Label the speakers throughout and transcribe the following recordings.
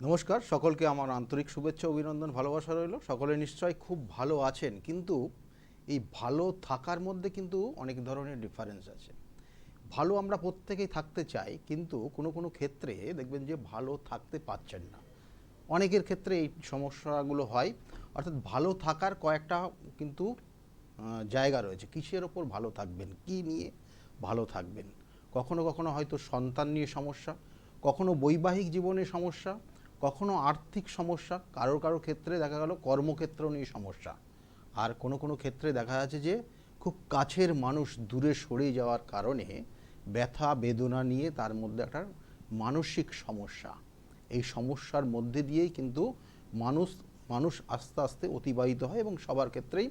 Speaker 1: নমস্কার, সকলকে আমার আন্তরিক শুভেচ্ছা অভিনন্দন ভালোবাসা রইল। সকলে নিশ্চয়ই খুব ভালো আছেন, কিন্তু এই ভালো থাকার মধ্যে কিন্তু অনেক ধরনের ডিফারেন্স আছে। ভালো আমরা প্রত্যেকেই থাকতে চাই, কিন্তু কোনো কোনো ক্ষেত্রে দেখবেন যে ভালো থাকতে পারছেন না। অনেকের ক্ষেত্রে এই সমস্যাগুলো হয়। অর্থাৎ ভালো থাকার কয়েকটা কিন্তু জায়গা রয়েছে। কিসের ওপর ভালো থাকবেন, কি নিয়ে ভালো থাকবেন। কখনো কখনো হয়তো সন্তান নিয়ে সমস্যা, কখনো বৈবাহিক জীবনে সমস্যা, কখনো আর্থিক সমস্যা, কারো কারো ক্ষেত্রে দেখা গেল কর্মক্ষেত্র নিয়ে সমস্যা, আর কোনো কোনো ক্ষেত্রে দেখা যাচ্ছে যে খুব কাছের মানুষ দূরে সরে যাওয়ার কারণে ব্যথা বেদনা নিয়ে তার মধ্যে একটা মানসিক সমস্যা। এই সমস্যার মধ্যে দিয়েই কিন্তু মানুষ মানুষ আস্তে আস্তে অতিবাহিত হয় এবং সবার ক্ষেত্রেই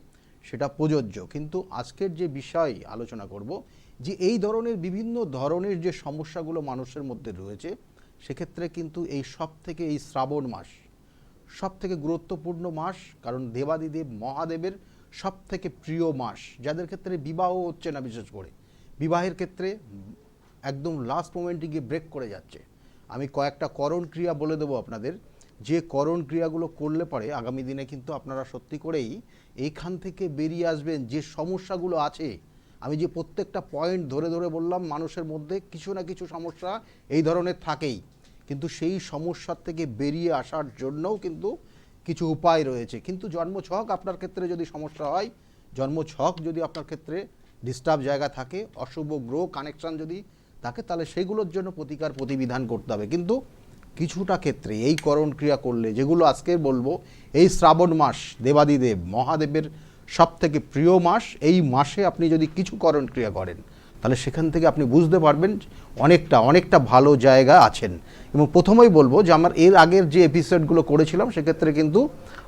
Speaker 1: সেটা প্রযোজ্য। কিন্তু আজকের যে বিষয় আলোচনা করব, যে এই ধরনের বিভিন্ন ধরনের যে সমস্যাগুলো মানুষের মধ্যে রয়েছে, সেক্ষেত্রে কিন্তু এই সব থেকে এই শ্রাবণ মাস সব থেকে গুরুত্বপূর্ণ মাস। কারণ দেবাদিদেব মহাদেবের সব থেকে প্রিয় মাস। যাদের ক্ষেত্রে বিবাহ হচ্ছে না, বিশেষ করে বিবাহের ক্ষেত্রে একদম লাস্ট মোমেন্টে গিয়ে ব্রেক করে যাচ্ছে, আমি কয়েকটা করণ ক্রিয়া বলে দেবো আপনাদের। যে করণ ক্রিয়াগুলো করলে পরে আগামী দিনে কিন্তু আপনারা সত্যি করেই এইখান থেকে বেরিয়ে আসবেন। যে সমস্যাগুলো আছে, আমি যে প্রত্যেকটা পয়েন্ট ধরে ধরে বললাম, মানুষের মধ্যে কিছু না কিছু সমস্যা এই ধরনের থাকেই, কিন্তু সেই সমস্যার থেকে বেরিয়ে আসার জন্যও কিন্তু কিছু উপায় রয়েছে। কিন্তু জন্মছক আপনার ক্ষেত্রে যদি সমস্যা হয়, জন্মছক যদি আপনার ক্ষেত্রে ডিস্টার্ব জায়গা থাকে, অশুভ গ্রহ কানেকশান যদি থাকে, তাহলে সেগুলোর জন্য প্রতিকার প্রতিবিধান করতে হবে। কিন্তু কিছুটা ক্ষেত্রে এই করণ ক্রিয়া করলে, যেগুলো আজকে বলবো, এই শ্রাবণ মাস দেবাদিদেব মহাদেবের সব থেকে প্রিয় মাস। এই মাসে আপনি যদি কিছু করণ ক্রিয়া করেন, তাহলে সেখান থেকে আপনি বুঝতে পারবেন অনেকটা ভালো জায়গা আছেন। এবং প্রথমেই বলবো যে আমার এর আগের যে এপিসোডগুলো করেছিলাম, সেক্ষেত্রে কিন্তু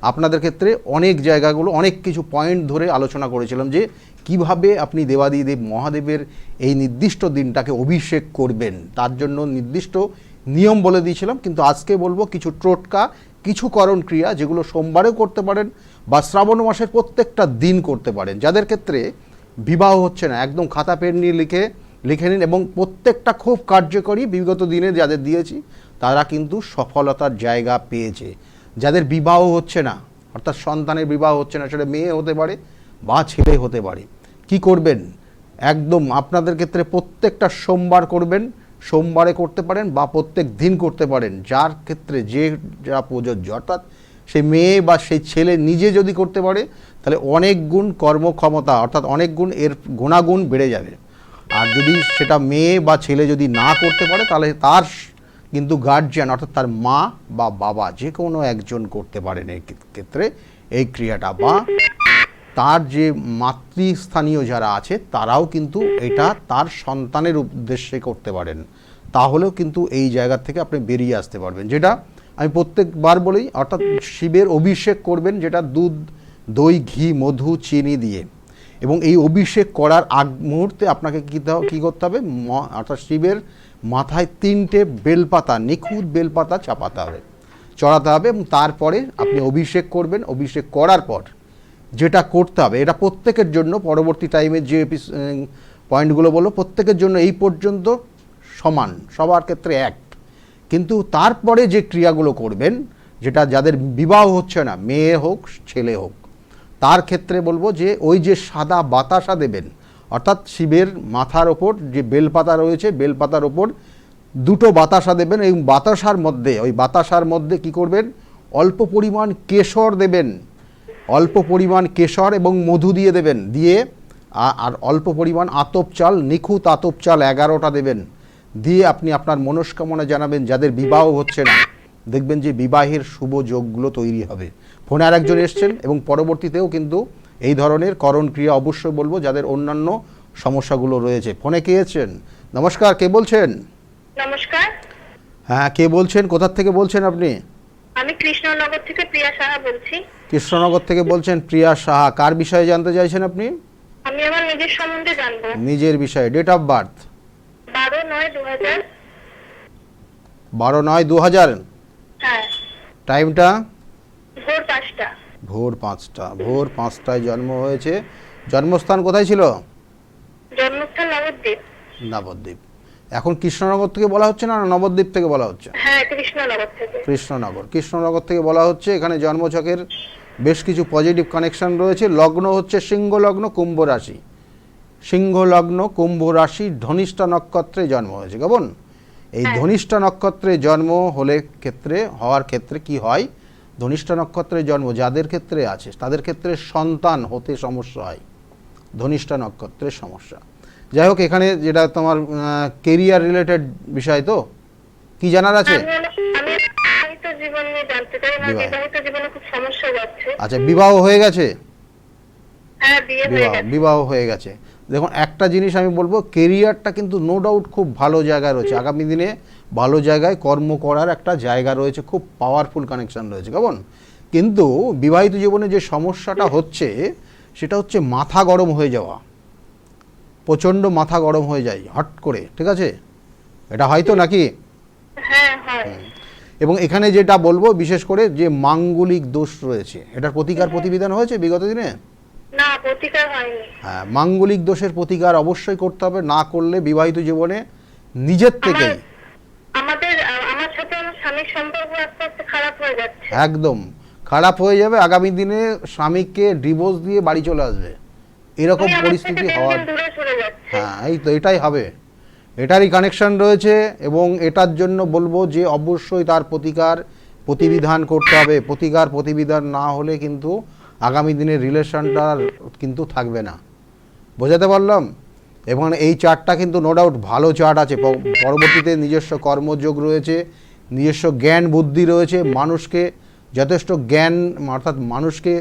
Speaker 1: আপনাদের ক্ষেত্রে অনেক জায়গাগুলো অনেক কিছু পয়েন্ট ধরে আলোচনা করেছিলাম, যে কিভাবে আপনি দেবাদিদেব মহাদেবের এই নির্দিষ্ট দিনটাকে অভিষেক করবেন, তার জন্য নির্দিষ্ট নিয়ম বলে দিয়েছিলাম। কিন্তু আজকে বলবো কিছু টোটকা, কিছু করণ ক্রিয়া, যেগুলো সোমবারেও করতে পারেন বা শ্রাবণ মাসের প্রত্যেকটা দিন করতে পারেন। যাদের ক্ষেত্রে বিবাহ হচ্ছে না, একদম খাতা পেন নিয়ে লিখে নিন, এবং প্রত্যেকটা খুব কার্যকরী। বিগত দিনে যাদের দিয়েছি তারা কিন্তু সফলতার জায়গা পেয়েছে। যাদের বিবাহ হচ্ছে না, অর্থাৎ সন্তানের বিবাহ হচ্ছে না, সেটা মেয়ে হতে পারে বা ছেলে হতে পারে, কি করবেন? একদম আপনাদের ক্ষেত্রে প্রত্যেকটা সোমবার করবেন। সোমবারে করতে পারেন বা প্রত্যেক দিন করতে পারেন, যার ক্ষেত্রে যা প্রযোজ্য। অর্থাৎ সেই মেয়ে বা সেই ছেলে নিজে যদি করতে পারে, তাহলে অনেক গুণ কর্মক্ষমতা, অর্থাৎ অনেক গুণ এর গুণাগুণ বেড়ে যাবে। আর যদি সেটা মেয়ে বা ছেলে যদি না করতে পারে, তাহলে তার কিন্তু গার্জিয়ান, অর্থাৎ তার মা বা বাবা, যে কোনো একজন করতে পারেন এই ক্ষেত্রে এই ক্রিয়াটা। বা তার যে মাতৃস্থানীয় যারা আছে, তারাও কিন্তু এটা তার সন্তানের উদ্দেশ্যে করতে পারেন। তাহলেও কিন্তু এই জায়গা থেকে আপনি বেরিয়ে আসতে পারবেন। যেটা আমি প্রত্যেকবার বলি, অর্থাৎ শিবের অভিষেক করবেন, যেটা দুধ, দই, ঘি, মধু, চিনি দিয়ে। এবং এই অভিষেক করার আগ মুহূর্তে আপনাকে কী করতে হবে, অর্থাৎ শিবের মাথায় 3টে বেলপাতা, নিখুঁত বেলপাতা চড়াতে হবে, এবং তারপরে আপনি অভিষেক করবেন। অভিষেক করার পর যেটা করতে হবে, এটা প্রত্যেকের জন্য, পরবর্তী টাইমে যে পয়েন্টগুলো বলবো প্রত্যেকের জন্য এই পর্যন্ত সমান, সবার ক্ষেত্রে এক। কিন্তু তারপরে যে ক্রিয়াগুলো করবেন, যেটা যাদের বিবাহ হচ্ছে না, মেয়ে হোক ছেলে হোক, তার ক্ষেত্রে বলবো যে ওই যে সাদা বাতাসা দেবেন, অর্থাৎ শিবের মাথার ওপর যে বেলপাতা রয়েছে, বেলপাতার ওপর 2টো বাতাসা দেবেন। এই বাতাসার মধ্যে কি করবেন, অল্প পরিমাণ কেশর দেবেন, অল্প পরিমাণ কেশর এবং মধু দিয়ে দেবেন, দিয়ে আর অল্প পরিমাণ আতপ চাল, নিখুঁত আতপ চাল 11টা দেবেন, দিয়ে আপনি আপনার মনস্কামনা জানাবেন। যাদের বিবাহ হচ্ছে না, দেখবেন যে বিবাহের শুভ যোগগুলো তৈরি হবে। ফোনে আর একজন এসছেন, এবং পরবর্তীতেও কিন্তু এই ধরনের করণ ক্রিয়া অবশ্যই বলবো যাদের অন্যান্য সমস্যাগুলো রয়েছে। ফোনে কে এসছেন? নমস্কার, কে বলছেন?
Speaker 2: নমস্কার।
Speaker 1: হ্যাঁ, কে বলছেন, কোথা থেকে বলছেন আপনি?
Speaker 2: আমি কৃষ্ণনগর থেকে প্রিয়া সাহা বলছি।
Speaker 1: কৃষ্ণনগর থেকে বলছেন প্রিয়া সাহা। কার বিষয়ে জানতে চাইছেন আপনি?
Speaker 2: আমি আমার নিজের সম্বন্ধে জানবো।
Speaker 1: নিজের বিষয়ে। Date of birth?
Speaker 2: 12/9/2000।
Speaker 1: 12/9/2000।
Speaker 2: হ্যাঁ।
Speaker 1: টাইমটা?
Speaker 2: ভোর 5টা।
Speaker 1: ভোর 5টায় জন্ম হয়েছে। জন্মস্থান কোথায় ছিল?
Speaker 2: জন্মস্থান নবদ্বীপ।
Speaker 1: নবদ্বীপ। এখন কৃষ্ণনগর থেকে বলা হচ্ছে না নবদ্বীপ থেকে বলা হচ্ছে?
Speaker 2: হ্যাঁ, কৃষ্ণনগর থেকে।
Speaker 1: কৃষ্ণনগর থেকে বলা হচ্ছে। এখানে জন্মছকের বেশ কিছু পজিটিভ কানেকশন রয়েছে। লগ্ন হচ্ছে সিংহ লগ্ন, কুম্ভ রাশি। সিংহ লগ্ন, কুম্ভ রাশি, ধনিষ্ঠা নক্ষত্রে জন্ম হয়েছে। কেমন? এই ধনিষ্ঠা নক্ষত্রে জন্ম হওয়ার ক্ষেত্রে কি হয়, ধনিষ্ঠা নক্ষত্রে জন্ম যাদের ক্ষেত্রে আছে তাদের ক্ষেত্রে সন্তান হতে সমস্যা হয়, ধনিষ্ঠা নক্ষত্রের সমস্যা। যাই হোক, এখানে যেটা তোমার কেরিয়ার রিলেটেড বিষয়, তো কি জানার আছে?
Speaker 2: আমি বিবাহিত জীবন নিয়ে জানতে চাই। আমার বিবাহিত জীবনে খুব সমস্যা যাচ্ছে।
Speaker 1: আচ্ছা, বিবাহ হয়ে গেছে?
Speaker 2: হ্যাঁ, বিয়ে হয়ে গেছে।
Speaker 1: বিবাহ হয়ে গেছে। দেখুন, একটা জিনিস আমি বলবো, কেরিয়ারটা কিন্তু নো ডাউট খুব ভালো জায়গায় রয়েছে। আগামী দিনে ভালো জায়গায় কর্ম করার একটা জায়গা রয়েছে, খুব পাওয়ারফুল কানেকশন রয়েছে। কেমন? কিন্তু বিবাহিত জীবনে যে সমস্যাটা হচ্ছে সেটা হচ্ছে মাথা গরম হয়ে যাওয়া, প্রচণ্ড মাথা গরম হয়ে যায় হট করে। ঠিক আছে? এটা হয়তো নাকি?
Speaker 2: হ্যাঁ, হয়।
Speaker 1: এবং এখানে যেটা বলবো বিশেষ করে যে মাঙ্গলিক দোষ রয়েছে, এটার প্রতিকার প্রতিবিধান হয়েছে বিগত দিনে?
Speaker 2: না, প্রতিকার হয়নি।
Speaker 1: হ্যাঁ, মাঙ্গলিক দোষের প্রতিকার অবশ্যই করতে হবে, না করলে বিবাহিত জীবনে নিজের থেকেই
Speaker 2: আমার সাথে আমার স্বামীর সম্পর্ক আস্তে আস্তে খারাপ হয়ে যাচ্ছে।
Speaker 1: একদম খারাপ হয়ে যাবে। আগামী দিনে স্বামীকে ডিভোর্স দিয়ে বাড়ি চলে আসবে, এরকম পরিস্থিতি হওয়ার।
Speaker 2: দূরে সরে যাচ্ছে।
Speaker 1: হ্যাঁ, এই তো এটাই হবে, এটারই কানেকশন রয়েছে। এবং এটার জন্য বলবো যে অবশ্যই তার প্রতিকার প্রতিবিধান করতে হবে। প্রতিকার প্রতিবিধান না হলে কিন্তু আগামী দিনের রিলেশনটা কিন্তু থাকবে না। বোঝাতে পারলাম? এবং এই চার্টটা কিন্তু নো ডাউট ভালো চার্ট আছে। পরবর্তীতে নিজস্ব কর্মযোগ রয়েছে, নিজস্ব জ্ঞান বুদ্ধি রয়েছে, মানুষকে যথেষ্ট জ্ঞান অর্থাৎ মানুষকে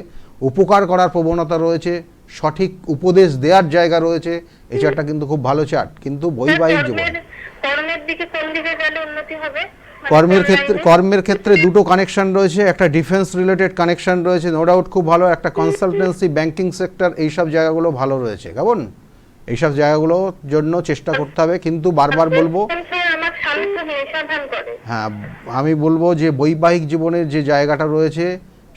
Speaker 1: উপকার করার প্রবণতা রয়েছে, সঠিক উপদেশ দেওয়ার জায়গা রয়েছে। এই চার্টটা কিন্তু খুব ভালো চার্ট। কিন্তু বৈবাহিক জীবন,
Speaker 2: কর্মের দিকে কোন দিকে গেলে উন্নতি হবে?
Speaker 1: কর্মের ক্ষেত্রে দুটো কানেকশন রয়েছে। একটা ডিফেন্স রিলেটেড কানেকশন রয়েছে, নো ডাউট খুব ভালো। একটা কনসালটেন্সি, ব্যাংকিং সেক্টর, এইসব জায়গাগুলো ভালো রয়েছে। কেমন? এইসব জায়গাগুলোর জন্য চেষ্টা করতে হবে। কিন্তু বারবার বলবো,
Speaker 2: আমার স্বামী খুব নেশাভান করে।
Speaker 1: হ্যাঁ, আমি বলবো যে বৈবাহিক জীবনের যে জায়গাটা রয়েছে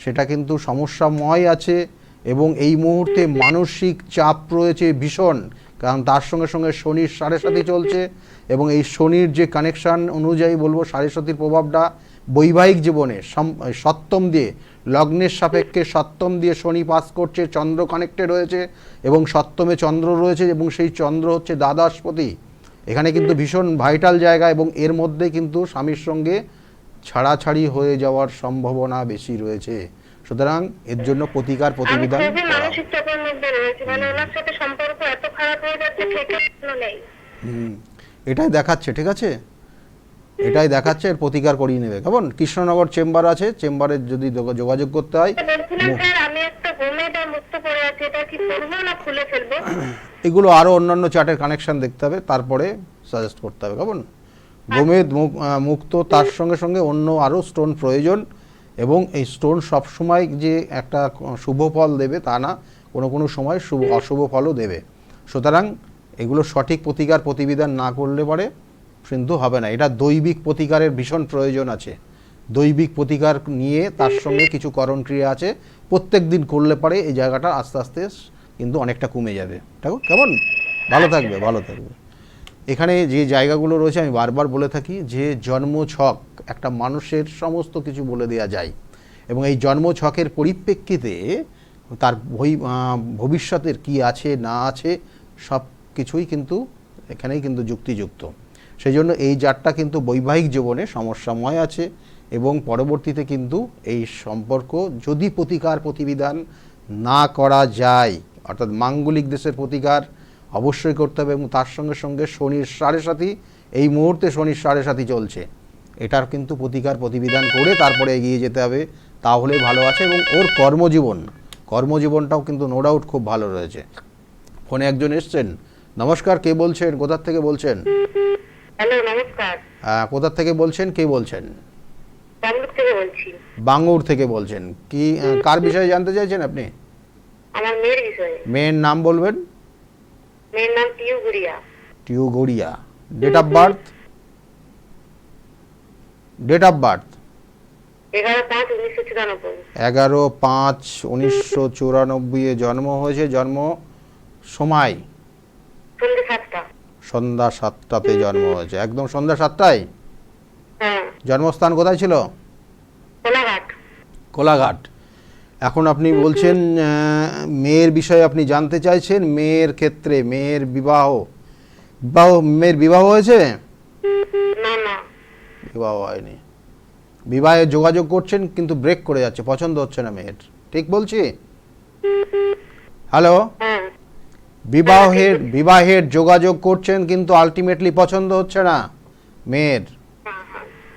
Speaker 1: সেটা কিন্তু সমস্যাময় আছে। এবং এই মুহূর্তে মানসিক চাপ রয়েছে ভীষণ, কারণ তার সঙ্গে সঙ্গে শনির সাড়ে সাথী চলছে। এবং এই শনির যে কানেকশান অনুযায়ী বলবো সাড়ে সাথীর প্রভাবটা বৈবাহিক জীবনে সপ্তম দিয়ে, লগ্নের সাপেক্ষে সপ্তম দিয়ে শনি পাস করছে, চন্দ্র কানেক্টেড হয়েছে এবং সপ্তমে চন্দ্র রয়েছে এবং সেই চন্দ্র হচ্ছে দ্বাদশপতি। এখানে কিন্তু ভীষণ ভাইটাল জায়গা এবং এর মধ্যে কিন্তু স্বামীর সঙ্গে ছাড়াছাড়ি হয়ে যাওয়ার সম্ভাবনা বেশি রয়েছে। সুতরাং এর জন্য প্রতিকার প্রতিবিধান
Speaker 2: মানসিক চাপের মধ্যে রয়েছে, মানে ওনার সাথে সম্পর্ক এত খারাপ হয়ে যাচ্ছে, ঠিকঠাক নেই।
Speaker 1: এটাই দেখাচ্ছে। ঠিক আছে? এটাই দেখাচ্ছে, এর প্রতিকার করিয়ে নেবে। কেমন? কৃষ্ণনগর চেম্বার আছে, চেম্বারে যদি যোগাযোগ করতে হয়।
Speaker 2: আমি একটা গোমেদা মুক্ত পড়ে আছি, এটা কি করবো না খুলে ফেলবো?
Speaker 1: এগুলো আরো অন্যান্য চার্টের কানেকশন দেখতে হবে, তারপরে সাজেস্ট করতে হবে। কেমন? গোমেদ মুক্ত, তার সঙ্গে সঙ্গে অন্য আরও স্টোন প্রয়োজন। এবং এই স্টোন সবসময় যে একটা শুভ ফল দেবে তা না, কোনো কোনো সময় অশুভ ফলও দেবে। সুতরাং এগুলো সঠিক প্রতিকার প্রতিবিধান না করলে পরে কিন্তু হবে না। এটা দৈবিক প্রতিকারের ভীষণ প্রয়োজন আছে। দৈবিক প্রতিকার নিয়ে তার সঙ্গে কিছু করণ ক্রিয়া আছে, প্রত্যেক দিন করলে পরে এই জায়গাটা আস্তে আস্তে কিন্তু অনেকটা কমে যাবে। কেমন? ভালো থাকবে, ভালো থাকবে। এখানে যে জায়গাগুলো রয়েছে আমি বারবার বলে থাকি যে জন্মছক একটা মানুষের সমস্ত কিছু বলে দেওয়া যায় এবং এই জন্মছকের পরিপ্রেক্ষিতে তার ভবিষ্যতের কি আছে না আছে সব কিছুই কিন্তু এখানেই কিন্তু যুক্তিযুক্ত। সেই জন্য এই জাতটা কিন্তু বৈবাহিক জীবনে সমস্যাময় আছে এবং পরবর্তীতে কিন্তু এই সম্পর্ক যদি প্রতিকার প্রতিবিধান না করা যায়, অর্থাৎ মাঙ্গলিক দেশের প্রতিকার অবশ্যই করতে হবে। এবং তার সঙ্গে সঙ্গে শনির সাড়ে সাথী, এই মুহূর্তে শনির সাড়ে সাথী চলছে, এটার কিন্তু প্রতিকার প্রতিবিধান করে তারপরে এগিয়ে যেতে হবে, তাহলে ভালো আছে। এবং ওর কর্মজীবনটাও কিন্তু নো ডাউট খুব ভালো রয়েছে। ফোনে একজন এসছেন। নমস্কার, কে বলছেন, কোথা থেকে বলছেন?
Speaker 2: হ্যালো, নমস্কার।
Speaker 1: কোথা থেকে বলছেন, কে বলছেন?
Speaker 2: বাঙ্গুর থেকে বলছি।
Speaker 1: বাঙ্গুর থেকে বলছেন। কি কার বিষয়ে জানতে চাইছেন আপনি?
Speaker 2: আমার মেয়ের বিষয়ে।
Speaker 1: মেয়ের নাম বলবেন?
Speaker 2: মেয়ের নাম Tiu Guriya.
Speaker 1: Tiu Guriya. Date of birth?
Speaker 2: 11/5/1994।
Speaker 1: 11/5/1994 জন্ম হয়েছে। জন্ম সময়?
Speaker 2: সন্ধ্যে 7টা।
Speaker 1: সন্ধ্যা 7টাতে জন্ম হয়েছে, একদম সন্ধ্যা 7টায়।
Speaker 2: হ্যাঁ,
Speaker 1: জন্মস্থান কোথায় ছিল?
Speaker 2: কোলাঘাট।
Speaker 1: কোলাঘাট। এখন আপনি বলছেন মেয়ের বিষয়ে আপনি জানতে চাইছেন, মেয়ের ক্ষেত্রে মেয়ের বিবাহ বিবাহ মেয়ের বিবাহ হয়েছে?
Speaker 2: না না।
Speaker 1: বিবাহ হয়নি, বিবাহে যোগাযোগ করছেন কিন্তু ব্রেক করে যাচ্ছে, পছন্দ হচ্ছে না মেয়ের, ঠিক বলছি? হ্যালো,
Speaker 2: হ্যাঁ
Speaker 1: বিবাহের যোগাযোগ করছেন কিন্তু আলটিমেটলি পছন্দ হচ্ছে না মেয়ের।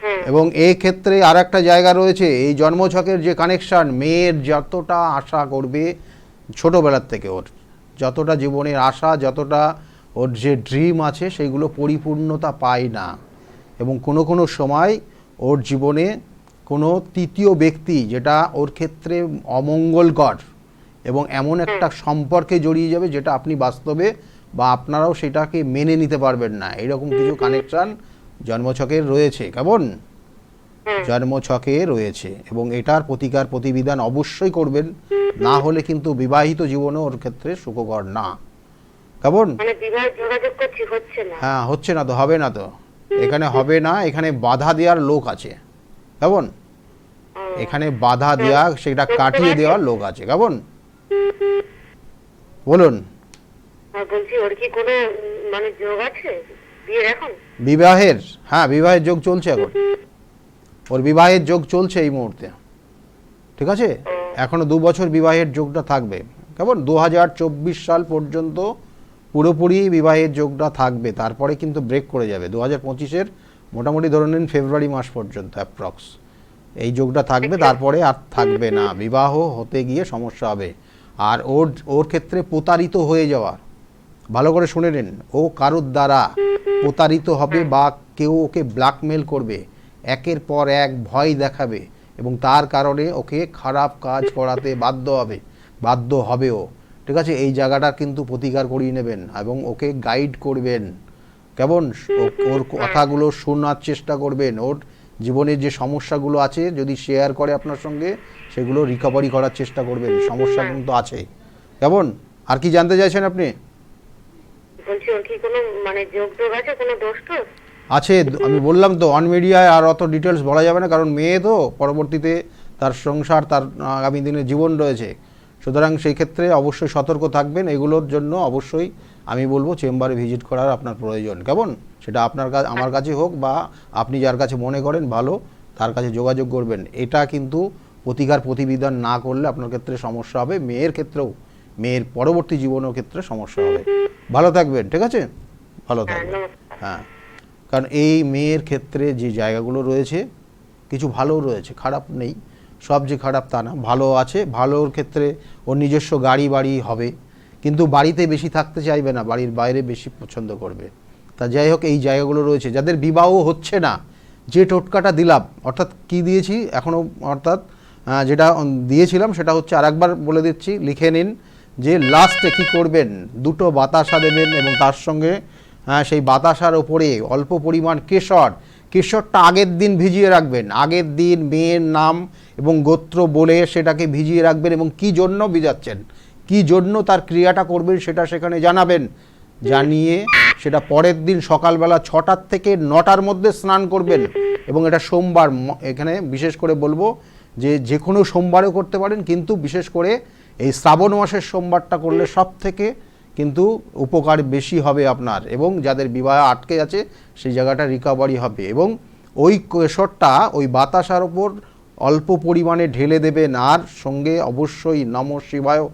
Speaker 2: হ্যাঁ।
Speaker 1: এবং এই ক্ষেত্রে আর একটা জায়গা রয়েছে, এই জন্মছকের যে কানেকশন, মেয়ের যতটা আশা করবে ছোটোবেলার থেকে, ওর যতটা জীবনের আশা, যতটা ওর যে ড্রিম আছে, সেগুলো পরিপূর্ণতা পায় না। এবং কোনো কোনো সময় ওর জীবনে কোনো তৃতীয় ব্যক্তি, যেটা ওর ক্ষেত্রে অমঙ্গলকর এবং এমন একটা সম্পর্কে জড়িয়ে যাবে যেটা আপনি বাস্তবে বা আপনারাও সেটাকে মেনে নিতে পারবেন না, এরকম কিছু কানেকশন জন্মছকের রয়েছে, কেমন? জন্মছকে রয়েছে, এবং এটার প্রতিকার প্রতিবিধান অবশ্যই করবেন, না হলে কিন্তু বিবাহিত জীবনে ওর ক্ষেত্রে সুখকর না, কেমন?
Speaker 2: মানে বিবাহে যোগাযোগ করছি, হচ্ছে না।
Speaker 1: হ্যাঁ, হচ্ছে না তো, হবে না তো, এখানে হবে না, এখানে বাধা দেওয়ার লোক আছে, কেমন? এখানে বাধা দেওয়া, সেটা কাটিয়ে দেওয়ার লোক আছে, কেমন? বলুন।
Speaker 2: আর বলছি, ওর কি কোনো মানে যোগ আছে বিয়ের এখন?
Speaker 1: বিবাহের, হ্যাঁ, বিবাহের যোগ চলছে এখন, ওর বিবাহের যোগ চলছে এই মুহূর্তে, ঠিক আছে? এখনো 2 বছর বিবাহের যোগটা থাকবে, কেমন? 2024 সাল পর্যন্ত পুরোপুরি বিবাহের যোগটা থাকবে, তারপরে কিন্তু ব্রেক করে যাবে 2025-এর মোটামুটি ধরে নিন ফেব্রুয়ারি মাস পর্যন্ত অ্যাপ্রক্স এই যোগটা থাকবে, তারপরে আর থাকবে না, বিবাহ হতে গিয়ে সমস্যা হবে। আর ওর ওর ক্ষেত্রে প্রতারিত হয়ে যাওয়া, ভালো করে শুনে নিন, ও কারোর দ্বারা প্রতারিত হবে বা কেউ ওকে ব্ল্যাকমেল করবে, একের পর এক ভয় দেখাবে, এবং তার কারণে ওকে খারাপ কাজ করাতে বাধ্য হবেও, ঠিক আছে? এই জায়গাটার কিন্তু প্রতিকার করিয়ে নেবেন এবং ওকে গাইড করবেন, কেমন? ওর কথাগুলো শোনার চেষ্টা করবেন, ওর জীবনের যে সমস্যাগুলো আছে যদি শেয়ার করে আপনার সঙ্গে, সেগুলো রিকভারি করার চেষ্টা করবেন, সমস্যা কিন্তু আছে, কেমন? আর কি জানতে চাইছেন আপনি?
Speaker 2: বলছি, ওর কি কোনো মানে যোগ আছে, কোনো দোষ টোষ?
Speaker 1: আছে, আমি বললাম তো, অন মিডিয়ায় আর অত ডিটেলস বলা যাবে না, কারণ মেয়ে তো, পরবর্তীতে তার সংসার, তার আগামী দিনের জীবন রয়েছে, সুতরাং সেই ক্ষেত্রে অবশ্যই সতর্ক থাকবেন। এগুলোর জন্য অবশ্যই আমি বলবো চেম্বারে ভিজিট করার আপনার প্রয়োজন, কেমন? সেটা আপনার কাছে, আমার কাছে হোক, বা আপনি যার কাছে মনে করেন ভালো তার কাছে যোগাযোগ করবেন। এটা কিন্তু প্রতিকার প্রতিবিধান না করলে আপনার ক্ষেত্রে সমস্যা হবে, মেয়ের ক্ষেত্রেও, মেয়ের পরবর্তী জীবনের ক্ষেত্রে সমস্যা হবে। ভালো থাকবেন, ঠিক আছে? ভালো থাকবেন, হ্যাঁ। কারণ এই মেয়ের ক্ষেত্রে যে জায়গাগুলো রয়েছে, কিছু ভালোও রয়েছে, খারাপ নেই, সব যে খারাপ তা না, ভালো আছে। ভালোর ক্ষেত্রে ওর নিজস্ব গাড়ি বাড়ি হবে, কিন্তু বাড়িতে বেশি থাকতে চাইবে না, বাড়ির বাইরে বেশি পছন্দ করবে। তা যাই হোক, এই জায়গাগুলো রয়েছে। যাদের বিবাহ হচ্ছে না, যে টোটকাটা দিলাম, অর্থাৎ কি দিয়েছি এখনও, অর্থাৎ যেটা দিয়েছিলাম সেটা হচ্ছে, আরেকবার বলে দিচ্ছি, লিখে নিন, যে লাস্টে কি করবেন, 2টো বাতাসা দেবেন, এবং তার সঙ্গে সেই বাতাসার ওপরে অল্প পরিমাণ কেশরটা আগের দিন ভিজিয়ে রাখবেন, আগের দিন মেয়ের নাম এবং গোত্র বলে সেটাকে ভিজিয়ে রাখবেন, এবং কি জন্য ভিজাচ্ছেন, কি জন্য তার ক্রিয়াটা করবেন সেটা সেখানে জানাবেন, জানিয়ে সেটা পরের দিন সকালবেলা 6টার থেকে 9টার মধ্যে স্নান করবেন। এবং এটা সোমবার, এখানে বিশেষ করে বলবো যে কোনো সোমবারেও করতে পারেন, কিন্তু বিশেষ করে এই শ্রাবণ মাসের সোমবারটা করলে সব থেকে কিন্তু উপকার বেশি হবে আপনার, এবং যাদের বিবাহ আটকে আছে সেই জায়গাটা রিকভারি হবে। এবং ওই কেশরটা ওই বাতাসার ওপর অল্প পরিমাণে ঢেলে দেবেন, আর সঙ্গে অবশ্যই নমঃ শিবায়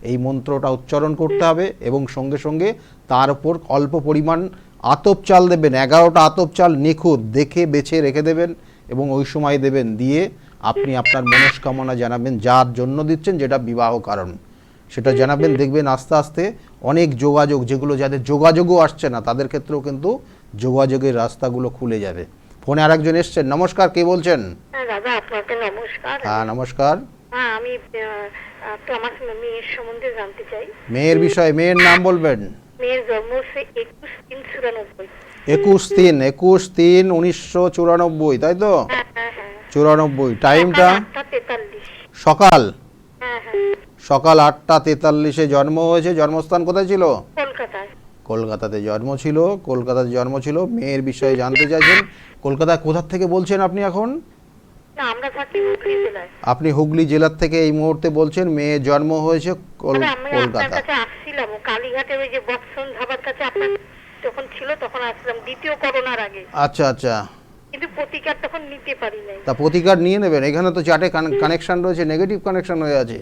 Speaker 1: এই মন্ত্রটা উচ্চারণ করতে হবে, এবং সঙ্গে সঙ্গে তার উপর অল্প পরিমাণ আতপ চাল দেবেন, 11টা আতপ চাল নিখুঁত দেখে বেছে রেখে দেবেন, এবং ওই সময় দেবেন, দিয়ে আপনি আপনার মনস্কামনা জানাবেন, যার জন্য দিচ্ছেন, যেটা বিবাহ কারণ সেটা জানাবেন। দেখবেন আস্তে আস্তে অনেক যোগাযোগ, যেগুলো যাদের যোগাযোগও আসছে না, তাদের ক্ষেত্রেও কিন্তু যোগাযোগের রাস্তাগুলো খুলে যাবে। ফোনে আরেকজন এসছেন, নমস্কার, কে বলছেন?
Speaker 2: হ্যাঁ দাদা, আপনাকে নমস্কার।
Speaker 1: হ্যাঁ, নমস্কার।
Speaker 2: হ্যাঁ, আমি তো আমার মেয়ের সম্বন্ধে জানতে চাই।
Speaker 1: মেয়ের বিষয়ে, মেয়ের নাম বলবেন?
Speaker 2: মেয়ের জন্ম হচ্ছে 21/3/94।
Speaker 1: 21/3/1994, তাই তো?
Speaker 2: হ্যাঁ হ্যাঁ হ্যাঁ।
Speaker 1: 94, টাইমটা?
Speaker 2: 8:43
Speaker 1: সকাল?
Speaker 2: হ্যাঁ হ্যাঁ।
Speaker 1: সকাল 8টা 43-এ জন্ম হয়েছে। জন্মস্থান কোথায় ছিল?
Speaker 2: কলকাতায়।
Speaker 1: কলকাতাতে জন্ম ছিল, কলকাতাতে জন্ম ছিল, মেয়ের বিষয়ে জানতে চাইছেন। কলকাতা কোথা থেকে বলছেন আপনি এখন?
Speaker 2: না, আমরা থাকি হুগলি জেলায়।
Speaker 1: আপনি হুগলি জেলার থেকে এই মুহূর্তে বলছেন, মেয়ের জন্ম হয়েছে
Speaker 2: তবে আমি আপনার
Speaker 1: কলকাতা।
Speaker 2: কাছে আসছিলাম কালীঘাটে, ওই যে বৎসন ধাবার কাছে আপনার যখন ছিল তখন আসলাম, দ্বিতীয় করোনার আগে।
Speaker 1: আচ্ছা আচ্ছা,
Speaker 2: কিন্তু প্রতিকার তখন নিতে পারি নাই।
Speaker 1: তা প্রতিকার নিয়ে নেবেন। এখানে তো চার্টে কানেকশন রয়েছে, নেগেটিভ কানেকশন হয়ে আছে,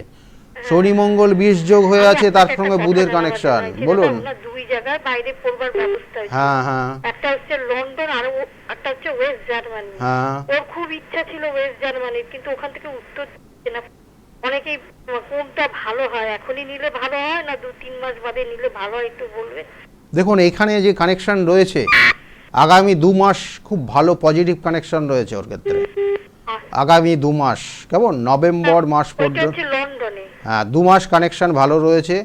Speaker 1: শনি মঙ্গল 20 যোগ হয়ে আছে, তার সঙ্গে বুধের কানেকশন। বলুন।
Speaker 2: দুই জায়গায় বাইরে পড়বার ব্যবস্থা হয়েছে।
Speaker 1: হ্যাঁ হ্যাঁ
Speaker 2: একটা হচ্ছে লন্ডন আর একটা হচ্ছে ওয়েস্ট জার্মানি।
Speaker 1: হ্যাঁ।
Speaker 2: ওর খুব ইচ্ছা ছিল ওয়েস্ট জার্মানির, কিন্তু ওখান থেকে উত্তর দিচ্ছে না। অনেকেই কোনটা ভালো হয়, এখনই নিলে ভালো হয় না 2-3 মাস বাদে নিলে ভালো হয়, একটু বলবে?
Speaker 1: দেখুন, এখানে যে কানেকশন রয়েছে, আগামী 2 মাস খুব ভালো পজিটিভ কানেকশন রয়েছে ওর ক্ষেত্রে। আগামী 2 মাস, কেমন, নভেম্বর মাস
Speaker 2: ওইটা
Speaker 1: পর্যন্ত।
Speaker 2: হচ্ছে লন্ডনে।
Speaker 1: হ্যাঁ, 2 মাস কানেকশন ভালো রয়েছে।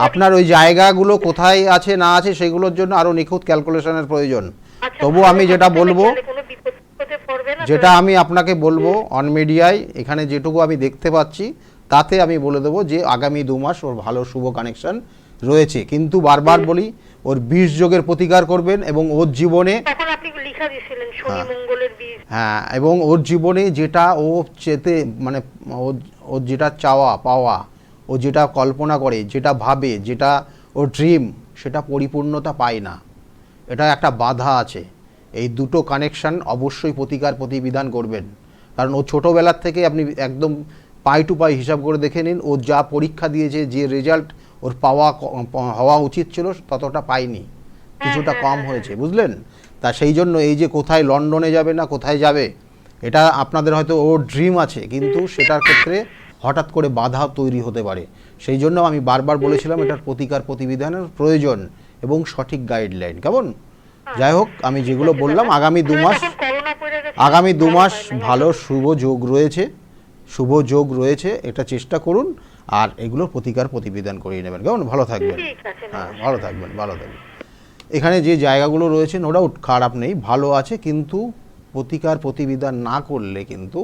Speaker 1: আপনার ওই জায়গাগুলো কোথায় আছে না আছে সেগুলোর জন্য আরও নিখুঁত ক্যালকুলেশনের প্রয়োজন।
Speaker 2: আচ্ছা,
Speaker 1: তবু আমি
Speaker 2: ভালো
Speaker 1: যেটা
Speaker 2: কথা
Speaker 1: বলবো,
Speaker 2: গেলে কোনো বিপদে পড়বে না তো?
Speaker 1: যেটা আমি আপনাকে বলবো অন মিডিয়ায়, এখানে যেটুকু আমি দেখতে পাচ্ছি তাতে আমি বলে দেবো যে আগামী 2 মাস ওর ভালো শুভ কানেকশন রয়েছে। কিন্তু বারবার বলি, ওর 20 যোগের প্রতিকার করবেন এবং ওর জীবনে,
Speaker 2: তখন আপনি লিখা দিয়েছিলেন শনি মঙ্গলের বীজ।
Speaker 1: হ্যাঁ, এবং ওর জীবনে যেটা ও চেতে, মানে ওর যেটা চাওয়া পাওয়া, ও যেটা কল্পনা করে, যেটা ভাবে, যেটা ওর ড্রিম, সেটা পরিপূর্ণতা পায় না। এটা একটা বাধা আছে। এই দুটো কানেকশন অবশ্যই প্রতিকার প্রতিবিধান করবেন। কারণ ও ছোটোবেলার থেকে আপনি একদম পাই টু পাই হিসাব করে দেখে নিন, ও যা পরীক্ষা দিয়েছে, যে রেজাল্ট ওর হওয়া উচিত ছিল ততটা পায়নি, কিছুটা কম হয়েছে, বুঝলেন? তা সেই জন্য এই যে কোথায় লন্ডনে যাবে না কোথায় যাবে, এটা আপনাদের হয়তো ওর ড্রিম আছে, কিন্তু সেটার ক্ষেত্রে হঠাৎ করে বাধা তৈরি হতে পারে। সেই জন্য আমি বারবার বলেছিলাম এটার প্রতিকার প্রতিবিধানের প্রয়োজন এবং সঠিক গাইডলাইন, কেমন? যাই হোক, আমি যেগুলো বললাম, আগামী 2 মাস, আগামী 2 মাস ভালো শুভ যোগ রয়েছে, শুভ যোগ রয়েছে, এটা চেষ্টা করুন আর এগুলো প্রতিকার প্রতিবিধান করিয়ে নেবেন, কেমন? ভালো থাকবেন।
Speaker 2: ঠিক আছে,
Speaker 1: হ্যাঁ, ভালো থাকবেন, ভালো থাকবেন। এখানে যে জায়গাগুলো রয়েছে নো ডাউট খারাপ নেই, ভালো আছে, কিন্তু প্রতিকার প্রতিবিধান না করলে কিন্তু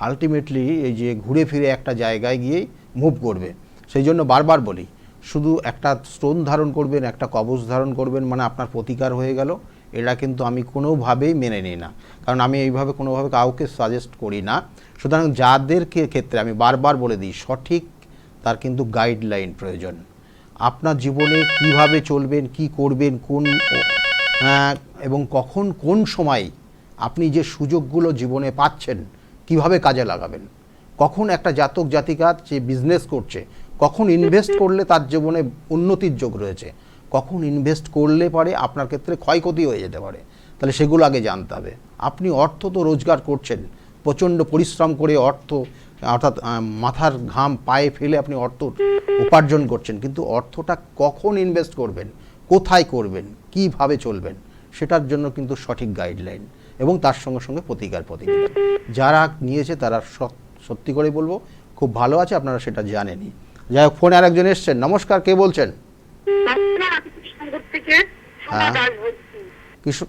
Speaker 1: আলটিমেটলি এই যে ঘুরে ফিরে একটা জায়গায় গিয়েই মুভ করবে। সেই জন্য বারবার বলি, শুধু একটা স্টোন ধারণ করবেন, একটা কবচ ধারণ করবেন, মানে আপনার প্রতিকার হয়ে গেল, এটা কিন্তু আমি কোনোভাবেই মেনে নিই না। কারণ আমি এইভাবে কোনোভাবে কাউকে সাজেস্ট করি না। সুতরাং যাদেরকে ক্ষেত্রে আমি বারবার বলে দিই, সঠিক তার কিন্তু গাইডলাইন প্রয়োজন। আপনার জীবনে কিভাবে চলবেন, কি করবেন, কোন এবং কখন কোন সময় আপনি যে সুযোগগুলো জীবনে পাচ্ছেন কিভাবে কাজে লাগাবেন, কখন একটা জাতক জাতিকা যে বিজনেস করছে কখন ইনভেস্ট করলে তার জীবনে উন্নতির যোগ রয়েছে, কখন ইনভেস্ট করলে পারে আপনার ক্ষেত্রে ক্ষয়ক্ষতি হয়ে যেতে পারে, তাহলে সেগুলো আগে জানতে হবে। আপনি অর্থ তো রোজগার করছেন, প্রচণ্ড পরিশ্রম করে অর্থ, অর্থাৎ মাথার ঘাম পায়ে ফেলে আপনি অর্থ উপার্জন করছেন, কিন্তু অর্থটা কখন ইনভেস্ট করবেন, কোথায় করবেন, কিভাবে চলবেন, সেটার জন্য কিন্তু সঠিক গাইডলাইন এবং তার সঙ্গে সঙ্গে প্রতিকার প্রতিবিধান যারা নিয়েছে তারা সত্যি করে বলবো খুব ভালো আছে, আপনারা সেটা জানেনই। যাই হোক, ফোনে আরেকজন এসছেন। নমস্কার, কে বলছেন? হ্যাঁ,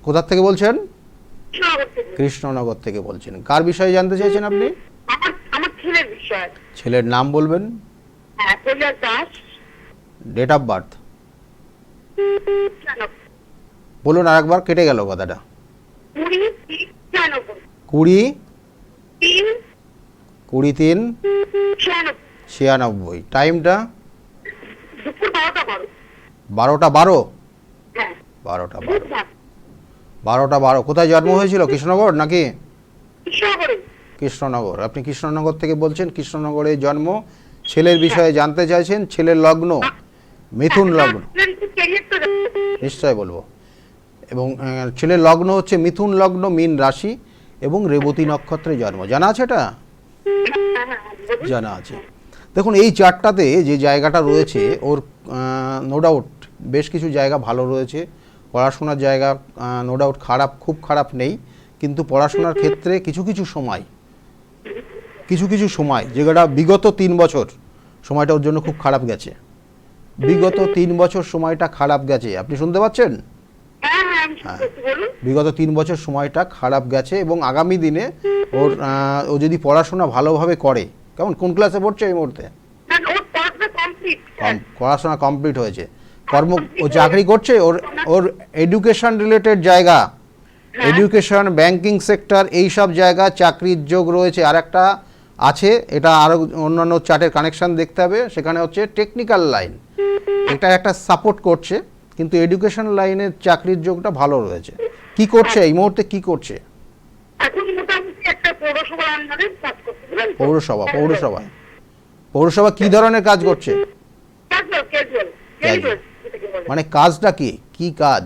Speaker 1: কোথা থেকে বলছেন? কৃষ্ণনগর থেকে বলছেন। কার বিষয়ে জানতে চাইছেন আপনি?
Speaker 2: আমার ছেলের বিষয়।
Speaker 1: ছেলের নাম বলবেন? ডেট অফ বার্থ বলুন, আরেকবার কেটে গেল কথাটা। 20-3-96। টাইমটা? 12টা 12। 12টা 12। কোথায় জন্ম হয়েছিল? কৃষ্ণনগর নাকি? কৃষ্ণনগর। আপনি কৃষ্ণনগর থেকে বলছেন, কৃষ্ণনগরে জন্ম, ছেলের বিষয়ে জানতে চাইছেন, ছেলের লগ্ন মিথুন লগ্ন, নিশ্চয় বলবো। এবং ছেলের লগ্ন হচ্ছে মিথুন লগ্ন, মীন রাশি এবং রেবতী নক্ষত্রে জন্ম। জানা আছে এটা? জানা আছে। দেখুন, এই চারটাতে যে জায়গাটা রয়েছে ওর, নো ডাউট বেশ কিছু জায়গা ভালো রয়েছে, পড়াশোনার জায়গা নো ডাউট খারাপ, খুব খারাপ নেই, কিন্তু পড়াশোনার ক্ষেত্রে কিছু কিছু সময় যেটা বিগত 3 বছর সময়টা ওর জন্য খুব খারাপ গেছে, বিগত 3 বছর সময়টা খারাপ গেছে। আপনি শুনতে পাচ্ছেন? হ্যাঁ, বিগত 3 বছর সময়টা খারাপ গেছে এবং আগামী দিনে ও যদি পড়াশোনা ভালোভাবে করে, কেমন, কোন ক্লাসে পড়ছে এই মুহূর্তে? পড়াশোনা কমপ্লিট হয়েছে, ও চাকরি করছে, ওর ওর এডুকেশন রিলেটেড জায়গা, এডুকেশন, ব্যাংকিং সেক্টর, এই সব জায়গা চাকরির যোগ রয়েছে। আর একটা আছে, এটা আরও অন্যান্য চার্টের কানেকশন দেখতে হবে, সেখানে হচ্ছে টেকনিক্যাল লাইন, এটা একটা সাপোর্ট করছে, কিন্তু এডুকেশন লাইনের চাকরির যোগটা ভালো রয়েছে। কি করছে এই মুহূর্তে, কি করছে?
Speaker 2: এখন মোটামুটি একটা পৌরসভার আন্ডারে কাজ করছে, বুঝলেন তো?
Speaker 1: পৌরসভা কি ধরনের কাজ করছে?
Speaker 2: ক্যাজুয়াল, যেটাকে বলে।
Speaker 1: মানে কাজটা কি, কি কাজ?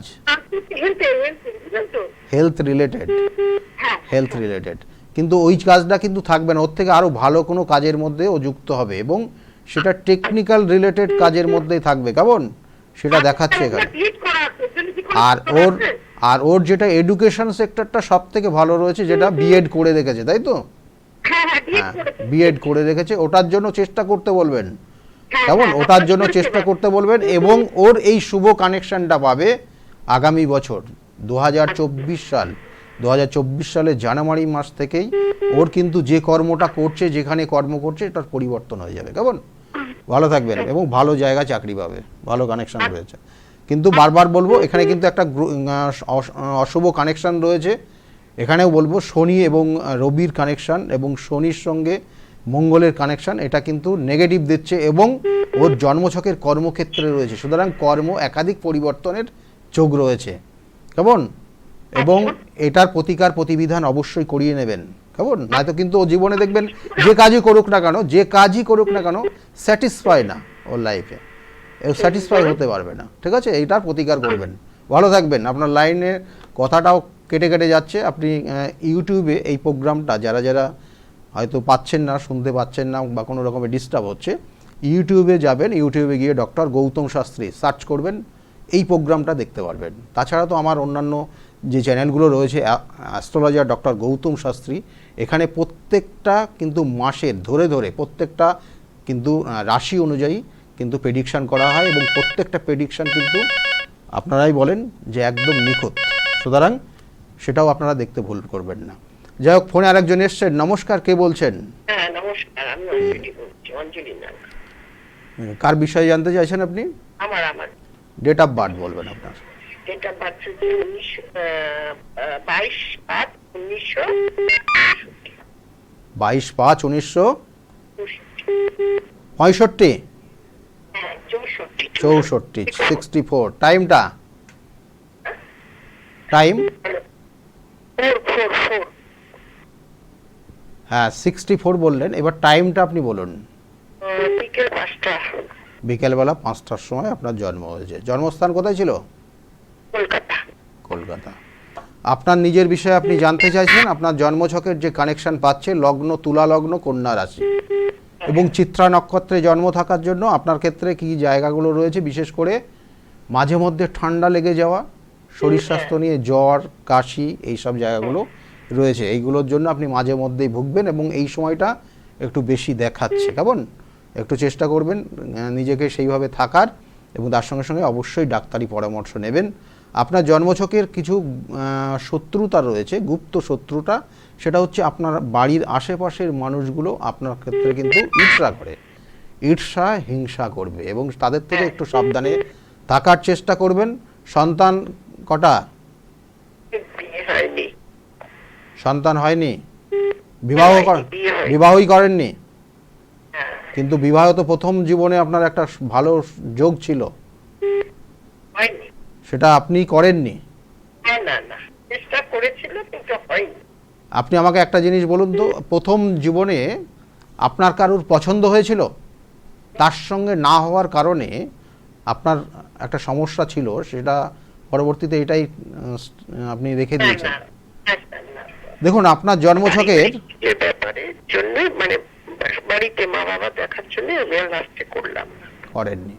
Speaker 2: বুঝলেন তো?
Speaker 1: হেলথ রিলেটেড,
Speaker 2: হ্যাঁ,
Speaker 1: হেলথ রিলেটেড। কিন্তু ওই কাজটা কিন্তু থাকবে না, ওর থেকে আরও ভালো কোনো কাজের মধ্যে ও যুক্ত হবে, এবং সেটা টেকনিক্যাল রিলেটেড কাজের মধ্যেই থাকবে, কেমন সেটা দেখাচ্ছে এখানে।
Speaker 2: lead করা আছে, ওর জন্য কি কোনো
Speaker 1: আর
Speaker 2: করা
Speaker 1: ওর
Speaker 2: আছে?
Speaker 1: আর ওর যেটা এডুকেশন সেক্টরটা সব থেকে ভালো রয়েছে, যেটা বিএড করে রেখেছে, তাই তো?
Speaker 2: হ্যাঁ, lead
Speaker 1: হ্যাঁ,
Speaker 2: করেছে।
Speaker 1: বিএড করে রেখেছে, ওটার জন্য চেষ্টা করতে বলবেন,
Speaker 2: হ্যাঁ,
Speaker 1: কেমন?
Speaker 2: হ্যাঁ,
Speaker 1: ওটার জন্য
Speaker 2: করতে
Speaker 1: চেষ্টা
Speaker 2: পারে।
Speaker 1: করতে বলবেন, এবং ওর এই শুভ কানেকশনটা পাবে আগামী বছর 2024 সাল, 2024 সালের জানুয়ারি মাস থেকেই ওর কিন্তু যে কর্মটা করছে, যেখানে কর্ম করছে, এটার পরিবর্তন হয়ে যাবে, কেমন? ভালো থাকবেন এবং ভালো জায়গায় চাকরি পাবে, ভালো কানেকশন রয়েছে। কিন্তু বারবার বলবো, এখানে কিন্তু একটা অশুভ কানেকশন রয়েছে। এখানেও বলবো শনি এবং রবির কানেকশন এবং শনির সঙ্গে মঙ্গলের কানেকশন, এটা কিন্তু নেগেটিভ দিচ্ছে, এবং ওর জন্মছকের কর্মক্ষেত্রে রয়েছে, সুতরাং কর্ম একাধিক পরিবর্তনের যোগ রয়েছে, কেমন? এবং এটার প্রতিকার প্রতিবিধান অবশ্যই করিয়ে নেবেন, কেমন? নয়তো কিন্তু ও জীবনে দেখবেন যে কাজই করুক না কেন স্যাটিসফাই না ওর লাইফে, স্যাটিসফাই হতে পারবে না, ঠিক আছে? এইটার প্রতিকার করবেন। ভালো থাকবেন। আপনার লাইনের কথাটাও কেটে কেটে যাচ্ছে। আপনি ইউটিউবে এই প্রোগ্রামটা যারা যারা হয়তো পাচ্ছেন না, শুনতে পাচ্ছেন না, বা কোনো রকমের ডিস্টার্ব হচ্ছে, ইউটিউবে যাবেন, ইউটিউবে গিয়ে ডক্টর গৌতম শাস্ত্রী সার্চ করবেন, এই প্রোগ্রামটা দেখতে পারবেন। তাছাড়া তো আমার অন্যান্য যে চ্যানেলগুলো রয়েছে, অ্যাস্ট্রোলজার ডক্টর গৌতম শাস্ত্রী, এখানে প্রত্যেকটা কিন্তু মাসের ধরে ধরে প্রত্যেকটা কিন্তু রাশি অনুযায়ী কিন্তু প্রেডিকশান করা হয়, এবং প্রত্যেকটা প্রেডিকশান কিন্তু আপনারাই বলেন যে একদম নিখুঁত, সুতরাং সেটাও আপনারা দেখতে ভুল করবেন না। যাই হোক, ফোনে আরেকজন এসছেন। নমস্কার, কে বলছেন?
Speaker 2: হ্যাঁ, নমস্কার, আমি অঞ্জলি বলছি, অঞ্জলি নাম।
Speaker 1: কার বিষয়ে জানতে চাইছেন আপনি?
Speaker 2: আমার
Speaker 1: ডেট অফ বার্থ বলবেন আপনার।
Speaker 2: ডেট অফ বার্থ হচ্ছে 22/5/1965।
Speaker 1: 22/5/1965।
Speaker 2: হ্যাঁ, 64।
Speaker 1: 64, টাইমটা, টাইম?
Speaker 2: 4
Speaker 1: হ্যাঁ, 64 বললেন, এবার টাইমটা আপনি বলুন।
Speaker 2: বিকেল 5টা,
Speaker 1: বিকেলবেলা 5টার সময় আপনার জন্ম হয়েছে। জন্মস্থান কোথায় ছিল?
Speaker 2: কলকাতা।
Speaker 1: কলকাতা। আপনার নিজের বিষয়ে আপনি জানতে চাইছেন, আপনার জন্মছকের যে কানেকশন পাচ্ছে, লগ্ন তুলা লগ্ন, কন্যা রাশি এবং চিত্রা নক্ষত্রে জন্ম থাকার জন্য আপনার ক্ষেত্রে কি জায়গাগুলো রয়েছে, বিশেষ করে মাঝে মধ্যে ঠান্ডা লেগে যাওয়া, শরীর স্বাস্থ্য নিয়ে জ্বর, কাশি, এই সব জায়গাগুলো রয়েছে। এইগুলোর জন্য আপনি মাঝে মধ্যেই ভুগবেন, এবং এই সময়টা একটু বেশি দেখাচ্ছে, কেমন? একটু চেষ্টা করবেন নিজেকে সেইভাবে থাকার, এবং তার সঙ্গে সঙ্গে অবশ্যই ডাক্তারি পরামর্শ নেবেন। আপনার জন্মছকের কিছু শত্রুতা রয়েছে, গুপ্ত শত্রুতা, সেটা হচ্ছে আপনার বাড়ির আশেপাশের মানুষগুলো আপনার ক্ষেত্রে কিন্তু ঈর্ষা করে, ঈর্ষা হিংসা করবে, এবং তাদের থেকে একটু সাবধানে থাকার চেষ্টা করবেন। সন্তান কটা?
Speaker 2: বিয়ে হয়নি।
Speaker 1: সন্তান হয়নি?
Speaker 2: বিয়ে হয়নি।
Speaker 1: বিবাহই করেননি?
Speaker 2: হ্যাঁ,
Speaker 1: কিন্তু বিবাহ তো প্রথম জীবনে আপনার একটা ভালো যোগ ছিল,
Speaker 2: হয়নি।
Speaker 1: সেটা আপনি করেননি।
Speaker 2: না, চেষ্টা করেছিল কিন্তু হয়নি।
Speaker 1: আপনি আমাকে একটা জিনিস বলুন তো, প্রথম জীবনে আপনার কারুর পছন্দ হয়েছিল, তার সঙ্গে না হওয়ার কারণে আপনার একটা সমস্যা ছিল, সেটা পরবর্তীতে এটাই আপনি রেখে দিয়েছেন।
Speaker 2: না।
Speaker 1: দেখুন, আপনার জন্মছকের
Speaker 2: যে ব্যাপারের জন্য, মানে বাড়িতে মা বাবা দেখার জন্য আমি লাস্টে করলাম না।
Speaker 1: করেননি।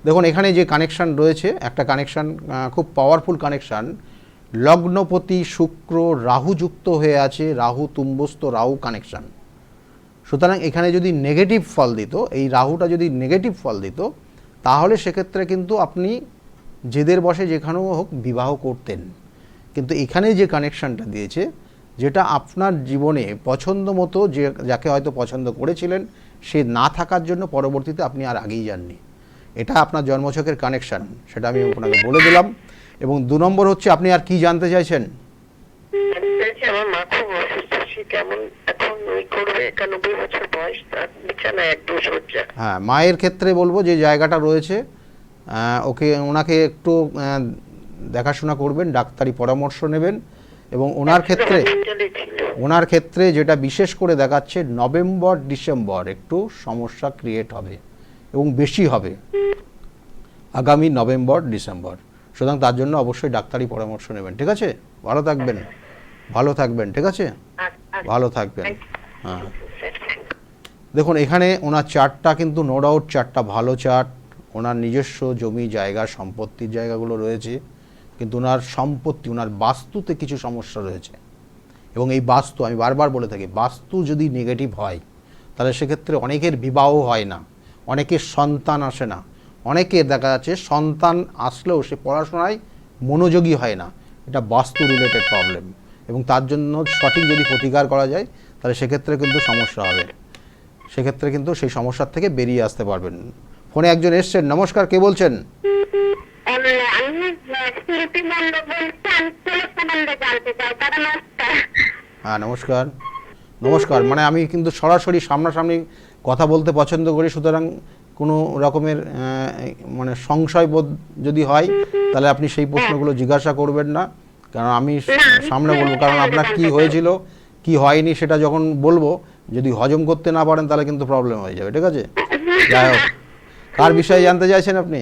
Speaker 1: দেখুন, এখানে যে কানেকশান রয়েছে, একটা কানেকশান খুব পাওয়ারফুল কানেকশান, লগ্নপতি শুক্র রাহু যুক্ত হয়ে আছে, রাহু তুম্বস্থ রাহু কানেকশান। সুতরাং এখানে যদি নেগেটিভ ফল দিত, এই রাহুটা যদি নেগেটিভ ফল দিত, তাহলে সেক্ষেত্রে কিন্তু আপনি জেদের বসে যেখানেও হোক বিবাহ করতেন। কিন্তু এখানে যে কানেকশানটা দিয়েছে, যেটা আপনার জীবনে পছন্দ মতো, যাকে হয়তো পছন্দ করেছিলেন, সে না থাকার জন্য পরবর্তীতে আপনি আর আগেই যাননি। এটা আপনার জন্মছকের কানেকশন, সেটা আমি আপনাকে বলে দিলাম। এবং 2 নম্বর হচ্ছে আপনি আর কি জানতে চাইছেন?
Speaker 3: আমার মা খুব অসুস্থ, সে কেমন এখন ওই করবে, 91 বছর বয়স, তার বিছানায় একদম শয্যা।
Speaker 1: হ্যাঁ, মায়ের ক্ষেত্রে বলবো যে জায়গাটা রয়েছে, ওনাকে একটু দেখাশোনা করবেন, ডাক্তারি পরামর্শ নেবেন। এবং ওনার ক্ষেত্রে যেটা বিশেষ করে দেখাচ্ছে, নভেম্বর ডিসেম্বর একটু সমস্যা ক্রিয়েট হবে এবং বেশি হবে আগামী নভেম্বর ডিসেম্বর। সুতরাং তার জন্য অবশ্যই ডাক্তারি পরামর্শ নেবেন। ঠিক আছে, ভালো থাকবেন, ভালো থাকবেন। ঠিক আছে, ভালো থাকবেন। হ্যাঁ, দেখুন এখানে ওনার চার্টটা কিন্তু নো ডাউট চার্টটা ভালো চার্ট। ওনার নিজস্ব জমি জায়গা সম্পত্তির জায়গাগুলো রয়েছে, কিন্তু ওনার সম্পত্তি, ওনার বাস্তুতে কিছু সমস্যা রয়েছে। এবং এই বাস্তু, আমি বারবার বলে থাকি, বাস্তু যদি নেগেটিভ হয় তাহলে সেক্ষেত্রে অনেকের বিবাহ হয় না, অনেকের সন্তান আসে না, অনেকের দেখা যাচ্ছে সন্তান আসলেও সে পড়াশোনায় মনোযোগী হয় না। এটা বাস্তু রিলেটেড প্রবলেম, এবং তার জন্য সঠিক যদি প্রতিকার করা যায় তাহলে সেক্ষেত্রে কিন্তু সমস্যা হবে, সেক্ষেত্রে কিন্তু সেই সমস্যার থেকে বেরিয়ে আসতে পারবেন। ফোনে একজন এসছেন, নমস্কার, কে বলছেন? হ্যাঁ নমস্কার, নমস্কার। মানে আমি কিন্তু সরাসরি সামনাসামনি কথা বলতে পছন্দ করি, সুতরাং কোনো রকমের মানে সংশয় বোধ যদি হয় তাহলে আপনি সেই প্রশ্নগুলো জিজ্ঞাসা করবেন না, কারণ আমি সামনে বলবো। কারণ আপনার কি হয়েছিল কি হয়নি সেটা যখন বলবো, যদি হজম করতে না পারেন তাহলে কিন্তু প্রবলেম হয়ে যাবে। ঠিক আছে, যাই হোক, কার বিষয়ে জানতে চাইছেন আপনি?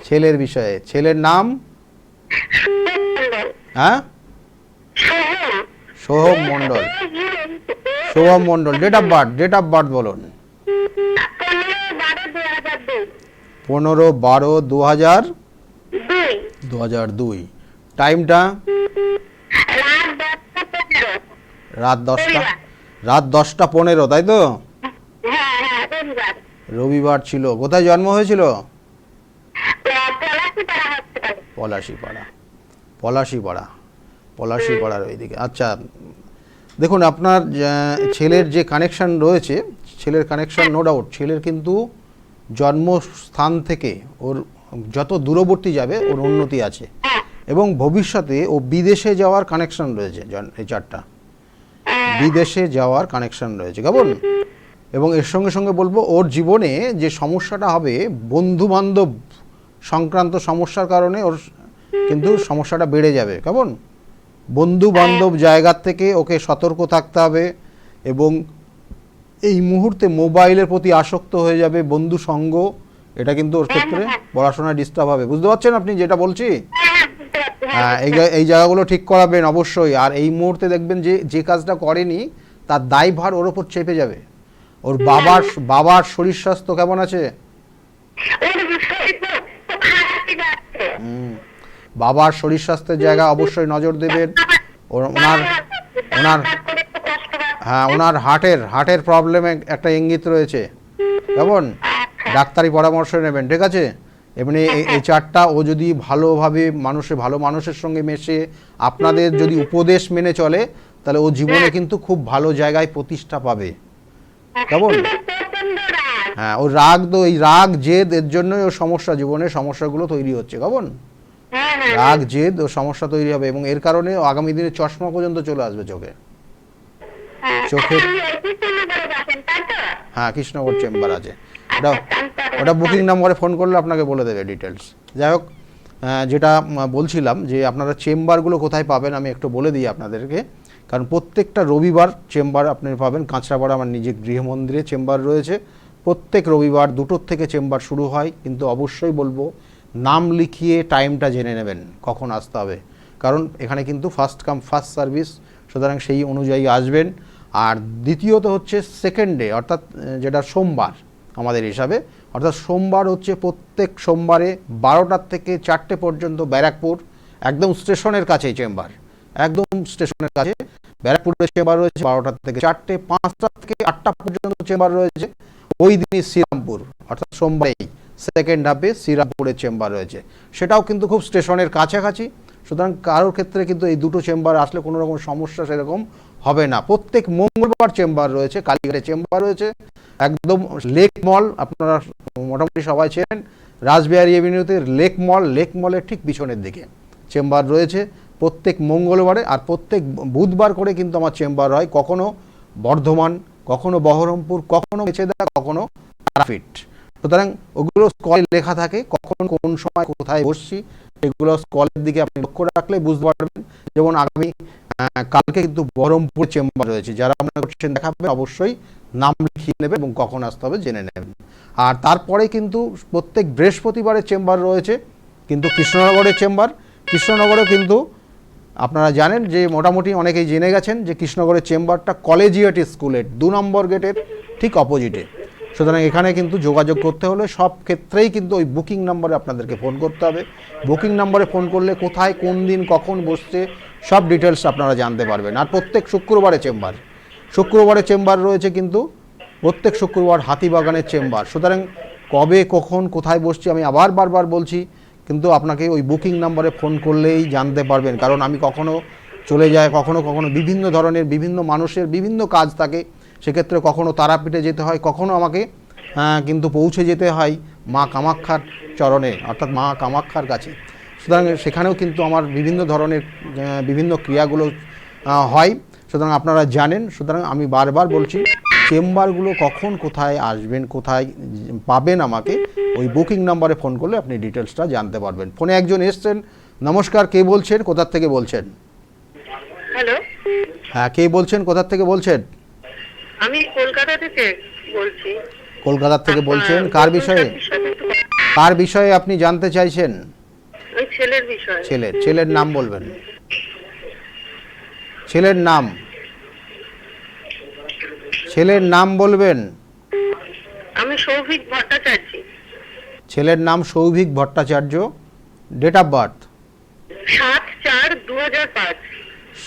Speaker 1: ছেলের বিষয়ে। ছেলের নাম? হ্যাঁ, Soham Mondal. Soham Mondal, date of birth, date of birth বলুন। 15/12/2002। টাইমটা? রাত 10টা 15, তাই তো? রবিবার ছিল। কোথায় জন্ম হয়েছিল? পলাশিপাড়া, পলাশিপাড়া, পলাশিপাড়ার ওইদিকে। আচ্ছা, দেখুন আপনার ছেলের যে কানেকশন রয়েছে, ছেলের কানেকশন নো ডাউট, ছেলের কিন্তু জন্মস্থান থেকে ওর যত দূরবর্তী যাবে ওর উন্নতি আছে, এবং ভবিষ্যতে ও বিদেশে যাওয়ার কানেকশন রয়েছে। এই চারটা বিদেশে যাওয়ার কানেকশন রয়েছে কেমন? এবং এর সঙ্গে সঙ্গে বলবো, ওর জীবনে যে সমস্যাটা হবে বন্ধু বান্ধব সংক্রান্ত সমস্যার কারণে ওর কিন্তু সমস্যাটা বেড়ে যাবে কেমন? বন্ধু বান্ধব জায়গার থেকে ওকে সতর্ক থাকতে হবে, এবং এই মুহূর্তে মোবাইলের প্রতি আসক্ত হয়ে যাবে, বন্ধু সঙ্গ, এটা কিন্তু ওর ক্ষেত্রে পড়াশোনায় ডিস্টার্ব হবে। বুঝতে পারছেন আপনি যেটা বলছি? হ্যাঁ, এই জায়গাগুলো ঠিক করাবেন অবশ্যই। আর এই মুহূর্তে দেখবেন যে কাজটা করেনি তার দায়ভার ওর ওপর চেপে যাবে। ওর বাবার শরীর স্বাস্থ্য কেমন আছে? বাবার শরীর স্বাস্থ্যের জায়গা অবশ্যই নজর দেবেন। ওনার হার্টের প্রবলেমে একটা ইঙ্গিত রয়েছে কেমন? ডাক্তারি পরামর্শ নেবেন। ঠিক আছে, এমনি এই চারটা ও যদি ভালোভাবে ভালো মানুষের সঙ্গে মেশে আপনাদের যদি উপদেশ মেনে চলে তাহলে ও জীবনে কিন্তু খুব ভালো জায়গায় প্রতিষ্ঠা পাবে কেমন? হ্যাঁ, ও এই রাগ জেদ এর জন্যই ও সমস্যা, জীবনের সমস্যাগুলো তৈরি হচ্ছে কেমন? রাগ জেদ ও সমস্যা তৈরি হবে, এবং এর কারণে আগামী দিনে চশমা পর্যন্ত চলে আসবে চোখে। হ্যাঁ, কৃষ্ণনগর চেম্বার আছে, ওটা বুকিং নাম্বারে ফোন করলে আপনাকে বলে দেবে ডিটেলস। যাই হোক, যেটা বলছিলাম যে আপনারা চেম্বারগুলো কোথায় পাবেন আমি একটু বলে দিই আপনাদেরকে। কারণ প্রত্যেকটা রবিবার চেম্বার আপনি পাবেন। কাঁচরাপাড়া আমার নিজের গৃহমন্দিরে চেম্বার রয়েছে। প্রত্যেক রবিবার 2টোর থেকে চেম্বার শুরু হয়, কিন্তু অবশ্যই বলবো নাম লিখিয়ে টাইমটা জেনে নেবেন কখন আসতে হবে, কারণ এখানে কিন্তু ফার্স্ট কাম ফার্স্ট সার্ভিস, সুতরাং সেই অনুযায়ী আসবেন। আর দ্বিতীয়ত হচ্ছে সেকেন্ড ডে, অর্থাৎ যেটা সোমবার আমাদের হিসাবে, অর্থাৎ সোমবার হচ্ছে প্রত্যেক সোমবারে 12টার থেকে 4টে পর্যন্ত ব্যারাকপুর, একদম স্টেশনের কাছেই চেম্বার, একদম স্টেশনের কাছে ব্যারাকপুরের চেম্বার রয়েছে 12টার থেকে 4টে। 5টা থেকে 8টা পর্যন্ত চেম্বার রয়েছে। ওই দিনই শ্রীরামপুর, অর্থাৎ সোমবারেই সেকেন্ড হাফে শ্রীরামপুরের চেম্বার রয়েছে, সেটাও কিন্তু খুব স্টেশনের কাছাকাছি। সুতরাং কারোর ক্ষেত্রে কিন্তু এই দুটো চেম্বার আসলে কোনো রকম সমস্যা সেরকম হবে না। প্রত্যেক মঙ্গলবার চেম্বার রয়েছে, কালীঘাটে চেম্বার রয়েছে, একদম লেক মল, আপনারা মোটামুটি সবাই চেনেন, রাসবিহারী এভিনিউতে লেক মলের ঠিক পিছনের দিকে চেম্বার রয়েছে প্রত্যেক মঙ্গলবারে, আর প্রত্যেক বুধবার করে কিন্তু আমার চেম্বার হয়, কখনো বর্ধমান, কখনো বহরমপুর, কখনো মেচেদা, কখনো তারাপীঠ। সুতরাং ওগুলো স্কলে লেখা থাকে কখন কোন সময় কোথায় বসছি, এগুলো স্কলের দিকে আপনি লক্ষ্য রাখলে বুঝতে পারবেন। যেমন আগামী কালকে কিন্তু বহরমপুর চেম্বার রয়েছে, যারা মনে করছেন দেখাবেন অবশ্যই নাম লিখিয়ে নেবে এবং কখন আসতে হবে জেনে নেবেন। আর তারপরে কিন্তু প্রত্যেক বৃহস্পতিবারের চেম্বার রয়েছে কিন্তু কৃষ্ণনগরের চেম্বার। কৃষ্ণনগরেও কিন্তু আপনারা জানেন যে মোটামুটি অনেকেই জেনে গেছেন যে কৃষ্ণনগরের চেম্বারটা কলেজিয়েট স্কুলের 2 নম্বর গেটের ঠিক অপোজিটে। সুতরাং এখানে কিন্তু যোগাযোগ করতে হলে সব ক্ষেত্রেই কিন্তু ওই বুকিং নাম্বারে আপনাদেরকে ফোন করতে হবে। বুকিং নাম্বারে ফোন করলে কোথায় কোন দিন কখন বসছে সব ডিটেলস আপনারা জানতে পারবেন। আর প্রত্যেক শুক্রবারে চেম্বার রয়েছে কিন্তু প্রত্যেক শুক্রবার হাতিবাগানের চেম্বার। সুতরাং কবে কখন কোথায় বসছি আমি আবার বারবার বলছি, কিন্তু আপনাকে ওই বুকিং নাম্বারে ফোন করলেই জানতে পারবেন। কারণ আমি কখনো চলে যাই, কখনো বিভিন্ন ধরনের বিভিন্ন মানুষের বিভিন্ন কাজ থাকে, সেক্ষেত্রে কখনো তারাপীঠে যেতে হয়, কখনো আমাকে কিন্তু পৌঁছে যেতে হয় মা কামাখ্যার চরণে, অর্থাৎ মা কামাখ্যার কাছে। সুতরাং সেখানেও কিন্তু আমার বিভিন্ন ধরনের বিভিন্ন ক্রিয়াগুলো হয়। সুতরাং আপনারা জানেন। সুতরাং আমি বারবার বলছি চেম্বারগুলো কখন কোথায় আসবেন, কোথায় পাবেন আমাকে ওই বুকিং নাম্বারে ফোন করলে আপনি ডিটেলসটা জানতে পারবেন। ফোনে একজন এসছেন। নমস্কার, কে বলছেন, কোথা থেকে বলছেন?
Speaker 2: হ্যালো,
Speaker 1: হ্যাঁ, কে বলছেন, কোথা থেকে বলছেন?
Speaker 2: আমি কলকাতা থেকে বলছি।
Speaker 1: কলকাতা থেকে বলছেন। কার বিষয়ে আপনি জানতে চাইছেন?
Speaker 2: ওই ছেলের বিষয়ে।
Speaker 1: ছেলের নাম বলবেন। ছেলের নাম বলবেন।
Speaker 2: আমি সৌভিক ভট্টাচার্য।
Speaker 1: ছেলের নাম Souvik Bhattacharya. Date of birth
Speaker 2: 7/4/2005।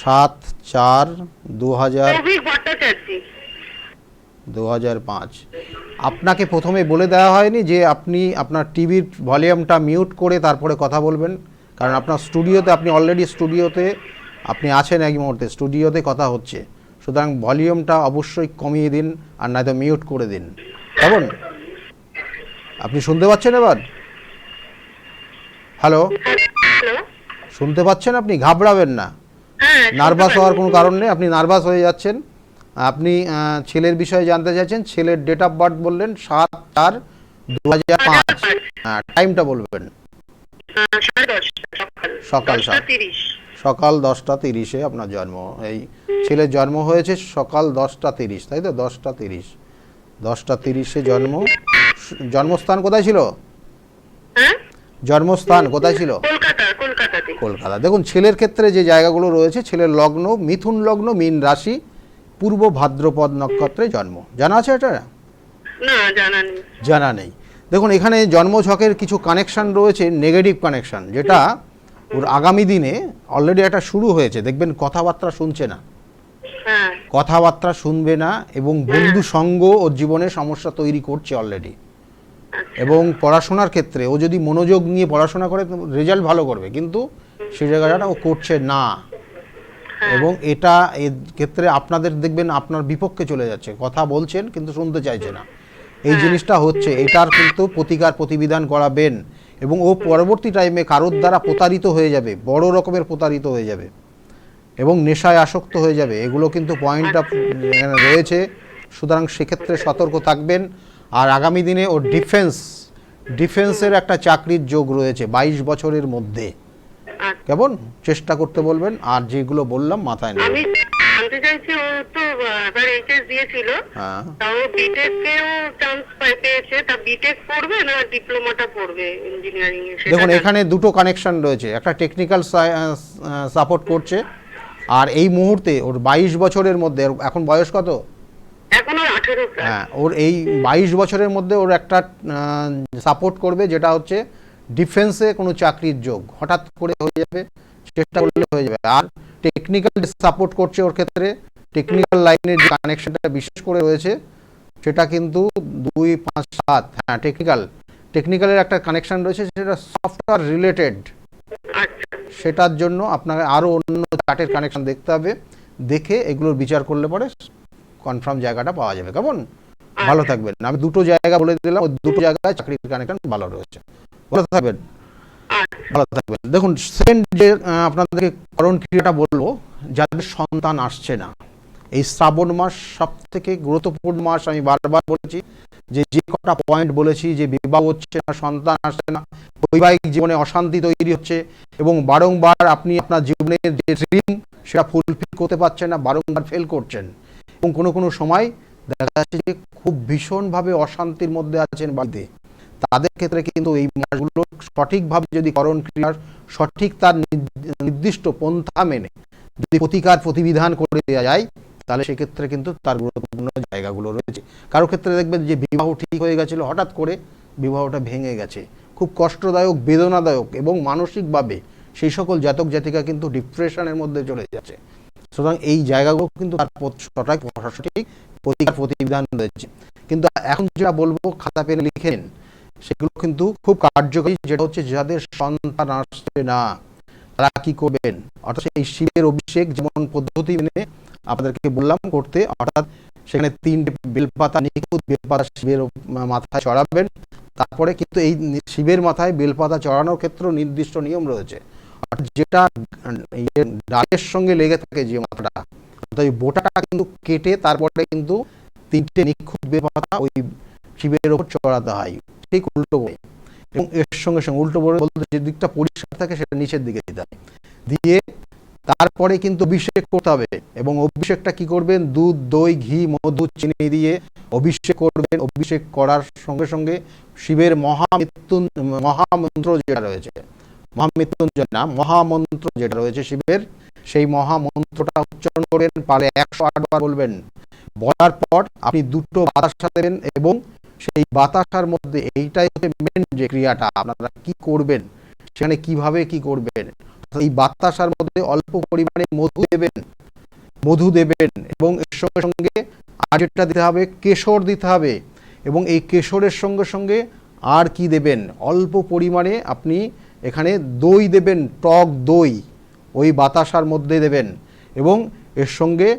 Speaker 1: 7/4/2005। আপনাকে প্রথমে বলে দেওয়া হয়নি যে আপনি আপনার টিভির ভলিউমটা মিউট করে তারপরে কথা বলবেন? কারণ আপনার স্টুডিওতে, আপনি অলরেডি স্টুডিওতে আপনি আছেন, এই মুহূর্তে স্টুডিওতে কথা হচ্ছে। সুতরাং ভলিউমটা অবশ্যই কমিয়ে দিন, আর নয়তো মিউট করে দিন। কেমন? আপনি শুনতে পাচ্ছেন এবার? হ্যালো, শুনতে পাচ্ছেন? আপনি ঘাবড়াবেন না, নার্ভাস হওয়ার কোনো কারণ নেই। আপনি নার্ভাস হয়ে যাচ্ছেন। আপনি ছেলের বিষয়ে জানতে চাইছেন। ছেলের ডেট অফ বার্থ বললেন 7/4/2005। হ্যাঁ, টাইমটা বলবেন। সকাল 10:30 আপনার জন্ম। এই ছেলের জন্ম হয়েছে সকাল 10:30, তাই তো? 10:30 জন্ম। জন্মস্থান কোথায় ছিল? জন্মস্থান কোথায় ছিল? কলকাতা। দেখুন ছেলের ক্ষেত্রে যে জায়গাগুলো রয়েছে, ছেলের লগ্ন মিথুন লগ্ন, মীন রাশি, পূর্ব ভাদ্রপদ নক্ষত্রে জন্ম। জানা আছে এটা?
Speaker 2: না,
Speaker 1: জানা নেই। দেখুন এখানে জন্মছকের কিছু কানেকশন রয়েছে, নেগেটিভ কানেকশন, যেটা ওর আগামী দিনে অলরেডি একটা শুরু হয়েছে। দেখবেন কথাবার্তা শুনছে না, কথাবার্তা শুনবে না, এবং বন্ধু সঙ্গ ওর জীবনে সমস্যা তৈরি করছে অলরেডি। এবং পড়াশোনার ক্ষেত্রে ও যদি মনোযোগ নিয়ে পড়াশোনা করে রেজাল্ট ভালো করবে, কিন্তু সেই জায়গাটা ও করছে না। এবং এটা এর ক্ষেত্রে আপনাদের দেখবেন আপনার বিপক্ষে চলে যাচ্ছে, কথা বলছেন কিন্তু শুনতে চাইছে না। এই জিনিসটা হচ্ছে, এটার কিন্তু প্রতিবিধান করাবেন। এবং ও পরবর্তী টাইমে কারোর দ্বারা প্রতারিত হয়ে যাবে, বড় রকমের প্রতারিত হয়ে যাবে এবং নেশায় আসক্ত হয়ে যাবে। এগুলো কিন্তু পয়েন্টটা এখানে রয়েছে। সুতরাং সেক্ষেত্রে সতর্ক থাকবেন। আর আগামী দিনে ওর ডিফেন্সের একটা চাকরির যোগ রয়েছে 22 বছরের মধ্যে। কেমন? চেষ্টা করতে বলবেন। আর যেগুলো বললাম মাথায় নেবেন।
Speaker 2: আমি জানতে চাইছি, ও তো এবার এইচএস দিয়েছিল, তাও বিটেক কেও চান্স পেয়েছে, তা বিটেক পড়বে না ডিপ্লোমাটা পড়বে ইঞ্জিনিয়ারিং এ?
Speaker 1: দেখুন এখানে দুটো কানেকশন রয়েছে, একটা টেকনিক্যাল সাপোর্ট করছে, আর এই মুহূর্তে ওর 22 বছরের মধ্যে, এখন বয়স কত?
Speaker 2: এখন 18।
Speaker 1: হ্যাঁ, ওর এই 22 বছরের মধ্যে ওর একটা সাপোর্ট করবে, যেটা হচ্ছে ডিফেন্সে কোনো চাকরির যোগ হঠাৎ করে হয়ে যাবে, চেষ্টা করলে হয়ে যাবে। আর টেকনিক্যাল সাপোর্ট করছে ওর ক্ষেত্রে, টেকনিক্যাল লাইনের যে কানেকশনটা বিশেষ করে রয়েছে সেটা কিন্তু 2, 5, 7। হ্যাঁ, টেকনিক্যালের একটা কানেকশন রয়েছে, সেটা সফটওয়্যার রিলেটেড। সেটার জন্য আপনাকে আরও অন্য চার্টের কানেকশন দেখতে হবে, দেখে এগুলোর বিচার করলে পরে কনফার্ম জায়গাটা পাওয়া যাবে। কেমন? ভালো থাকবেন। আমি দুটো জায়গা বলে দিলাম, ওই দুটো জায়গায় চাকরির কানেকশন ভালো রয়েছে। ভালো থাকবেন, ভালো থাকবেন। দেখুন সেকেন্ড যে আপনাদেরকে করণ ক্রিয়াটা বলবো, যাদের সন্তান আসছে না, এই শ্রাবণ মাস সব থেকে গুরুত্বপূর্ণ মাস। আমি বারবার বলেছি যে কটা পয়েন্ট বলেছি, যে বিবাহ হচ্ছে না, সন্তান আসছে না, বৈবাহিক জীবনে অশান্তি তৈরি হচ্ছে এবং বারংবার আপনি আপনার জীবনের যে ড্রিম সেটা ফুলফিল করতে পারছেন না, বারংবার ফেল করছেন এবং কোনো সময় দেখা যাচ্ছে যে খুব ভীষণভাবে অশান্তির মধ্যে আছেন বাড়িতে। তাদের ক্ষেত্রে কিন্তু এই মাসগুলো সঠিকভাবে যদি করণ ক্রিয়ার সঠিক তার নির্দিষ্ট পন্থা মেনে যদি প্রতিকার প্রতিবিধান করে দেওয়া যায়, তাহলে সেক্ষেত্রে কিন্তু তার গুরুত্বপূর্ণ জায়গাগুলো রয়েছে। কারো ক্ষেত্রে দেখবেন যে বিবাহ ঠিক হয়ে গেছিল, হঠাৎ করে বিবাহটা ভেঙে গেছে, খুব কষ্টদায়ক, বেদনাদায়ক এবং মানসিকভাবে সেই সকল জাতক জাতিকা কিন্তু ডিপ্রেশনের মধ্যে চলে যাচ্ছে। সুতরাং এই জায়গাগুলো কিন্তু তার সঠিক প্রতিকার প্রতিবিধান রয়েছে। কিন্তু এখন যেটা বলবো খাতা পেনে লিখে নিন, সেগুলো কিন্তু খুব কার্যকরী। যেটা হচ্ছে যাদের সন্তান আসছে না তারা কি করবেন, অর্থাৎ এই শিবের অভিষেক যেমন পদ্ধতি মেনে আপনাদেরকে বললাম করতে, অর্থাৎ সেখানে 3টে বেলপাতা, নিখুঁত বেলপাতা শিবের মাথায় চড়াবেন। তারপরে কিন্তু এই শিবের মাথায় বেলপাতা চড়ানোর ক্ষেত্রে নির্দিষ্ট নিয়ম রয়েছে, যেটা ডালের সঙ্গে লেগে থাকে যে মাথাটা, অর্থাৎ ওই বোটাটা কিন্তু কেটে তারপরে কিন্তু 3টে নিখুঁত বেলপাতা ওই শিবের ওপর চড়াতে হয়, ঠিক উল্টো করে। এবং এর সঙ্গে উল্টো বলতে যে দিকটা পরিষ্কার থাকে সেটা নিচের দিকে দিতে হবে, দিয়ে তারপরে কিন্তু অভিষেক করতে হবে। এবং অভিষেকটা কি করবেন, দুধ, দই, ঘি, মধু, চিনি দিয়ে অভিষেক করবেন। অভিষেক করার সঙ্গে সঙ্গে শিবের মহামন্ত্র যেটা রয়েছে, মহামৃত্যুঞ্জয় না, মহামন্ত্র যেটা রয়েছে শিবের, সেই মহামন্ত্রটা উচ্চারণ করবেন, পারে 108 বার বলবেন। বলার পর আপনি 2টো বাতাসা দেবেন এবং সেই বাতাসার মধ্যে এইটাই হচ্ছে মেন যে ক্রিয়াটা আপনারা কি করবেন, সেখানে কিভাবে কি করবেন। এই বাতাসার মধ্যে অল্প পরিমাণে মধু দেবেন এবং এর সঙ্গে সঙ্গে আর যেটা দিতে হবে কেশর দিতে হবে। এবং এই কেশরের সঙ্গে সঙ্গে আর কি দেবেন, অল্প পরিমাণে আপনি এখানে দই দেবেন, টক দই ওই বাতাসার মধ্যে দেবেন। এবং এর সঙ্গে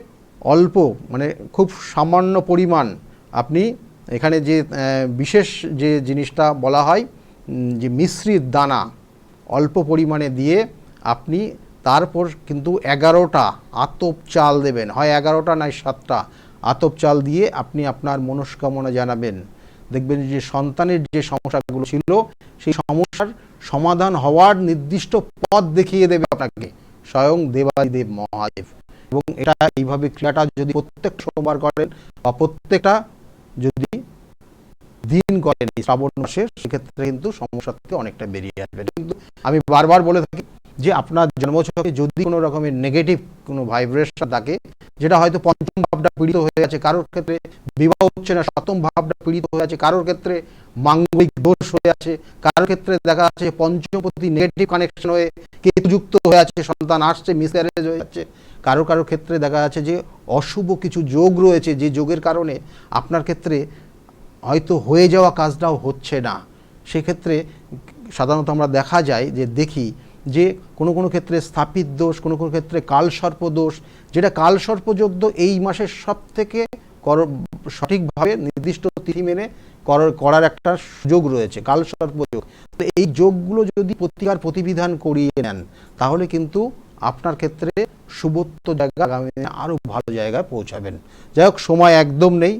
Speaker 1: অল্প মানে খুব সামান্য পরিমাণ আপনি এখানে যে বিশেষ যে জিনিসটা বলা হয় যে মিশ্রির দানা অল্প পরিমাণে দিয়ে আপনি তারপর কিন্তু 11টা আতপ চাল দেবেন, হয় 11টা নয় 7টা আতপ চাল দিয়ে আপনি আপনার মনস্কামনা জানাবেন। দেখবেন যে সন্তানের যে সমস্যাগুলো ছিল সেই সমস্যার সমাধান হওয়ার নির্দিষ্ট পথ দেখিয়ে দেবে আপনাকে স্বয়ং দেবাদিদেব মহাদেব। এবং এটা এইভাবে ক্রিয়াটা যদি প্রত্যেক সোমবার করেন বা প্রত্যেকটা যদি দিন করেন এই শ্রাবণ মাসে, সেক্ষেত্রে কিন্তু সমস্যা থেকে অনেকটা বেরিয়ে আসবে। কিন্তু আমি বারবার বলে থাকি যে আপনার জন্মছকে যদি কোনো রকমের নেগেটিভ কোনো ভাইব্রেশন থাকে, যেটা হয়তো পঞ্চম ভাবটা পীড়িত হয়ে আছে, কারোর ক্ষেত্রে বিবাহ হচ্ছে না, সপ্তম ভাবটা পীড়িত হয়ে আছে, কারোর ক্ষেত্রে মাঙ্গলিক দোষ হয়ে আছে, কারোর ক্ষেত্রে দেখা যাচ্ছে পঞ্চমপতি নেগেটিভ কানেকশন হয়ে কেতুযুক্ত হয়ে আছে, সন্তান আসছে মিসক্যারেজ হয়ে যাচ্ছে, কারোর ক্ষেত্রে দেখা যাচ্ছে যে অশুভ কিছু যোগ রয়েছে, যে যোগের কারণে আপনার ক্ষেত্রে হয়তো হয়ে যাওয়া কাজটাও হচ্ছে না। সেক্ষেত্রে সাধারণত আমরা দেখা যায় যে দেখি যে কোনো ক্ষেত্রে স্থাপিত দোষ, কোনো ক্ষেত্রে কালসর্প দোষ, যেটা কালসর্পযোগ্য এই মাসের সব থেকে সঠিকভাবে নির্দিষ্ট তিথি মেনে করার একটা সুযোগ রয়েছে, কালসর্পযোগ। তো এই যোগগুলো যদি প্রতিকার প্রতিবিধান করিয়ে নেন তাহলে কিন্তু আপনার ক্ষেত্রে শুভত্ব জায়গা আগামী দিনে আরও ভালো জায়গায় পৌঁছাবেন। যাই হোক, সময় একদম নেই,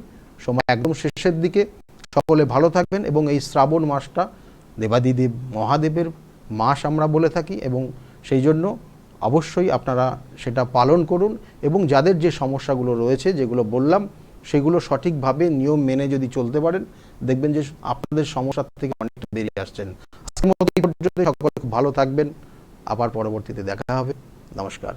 Speaker 1: সময় একদম শেষের দিকে। সকলে ভালো থাকবেন এবং এই শ্রাবণ মাসটা দেবাদিদেব মহাদেবের মাস আমরা বলে থাকি এবং সেই জন্য অবশ্যই আপনারা সেটা পালন করুন এবং যাদের যে সমস্যাগুলো রয়েছে যেগুলো বললাম সেগুলো সঠিকভাবে নিয়ম মেনে যদি চলতে পারেন, দেখবেন যে আপনাদের সমস্যা থেকে অনেকটা বেরিয়ে আসছেন। আজকের মতো এই পর্যন্ত সকলে খুব ভালো থাকবেন, আবার পরবর্তীতে দেখা হবে। নমস্কার।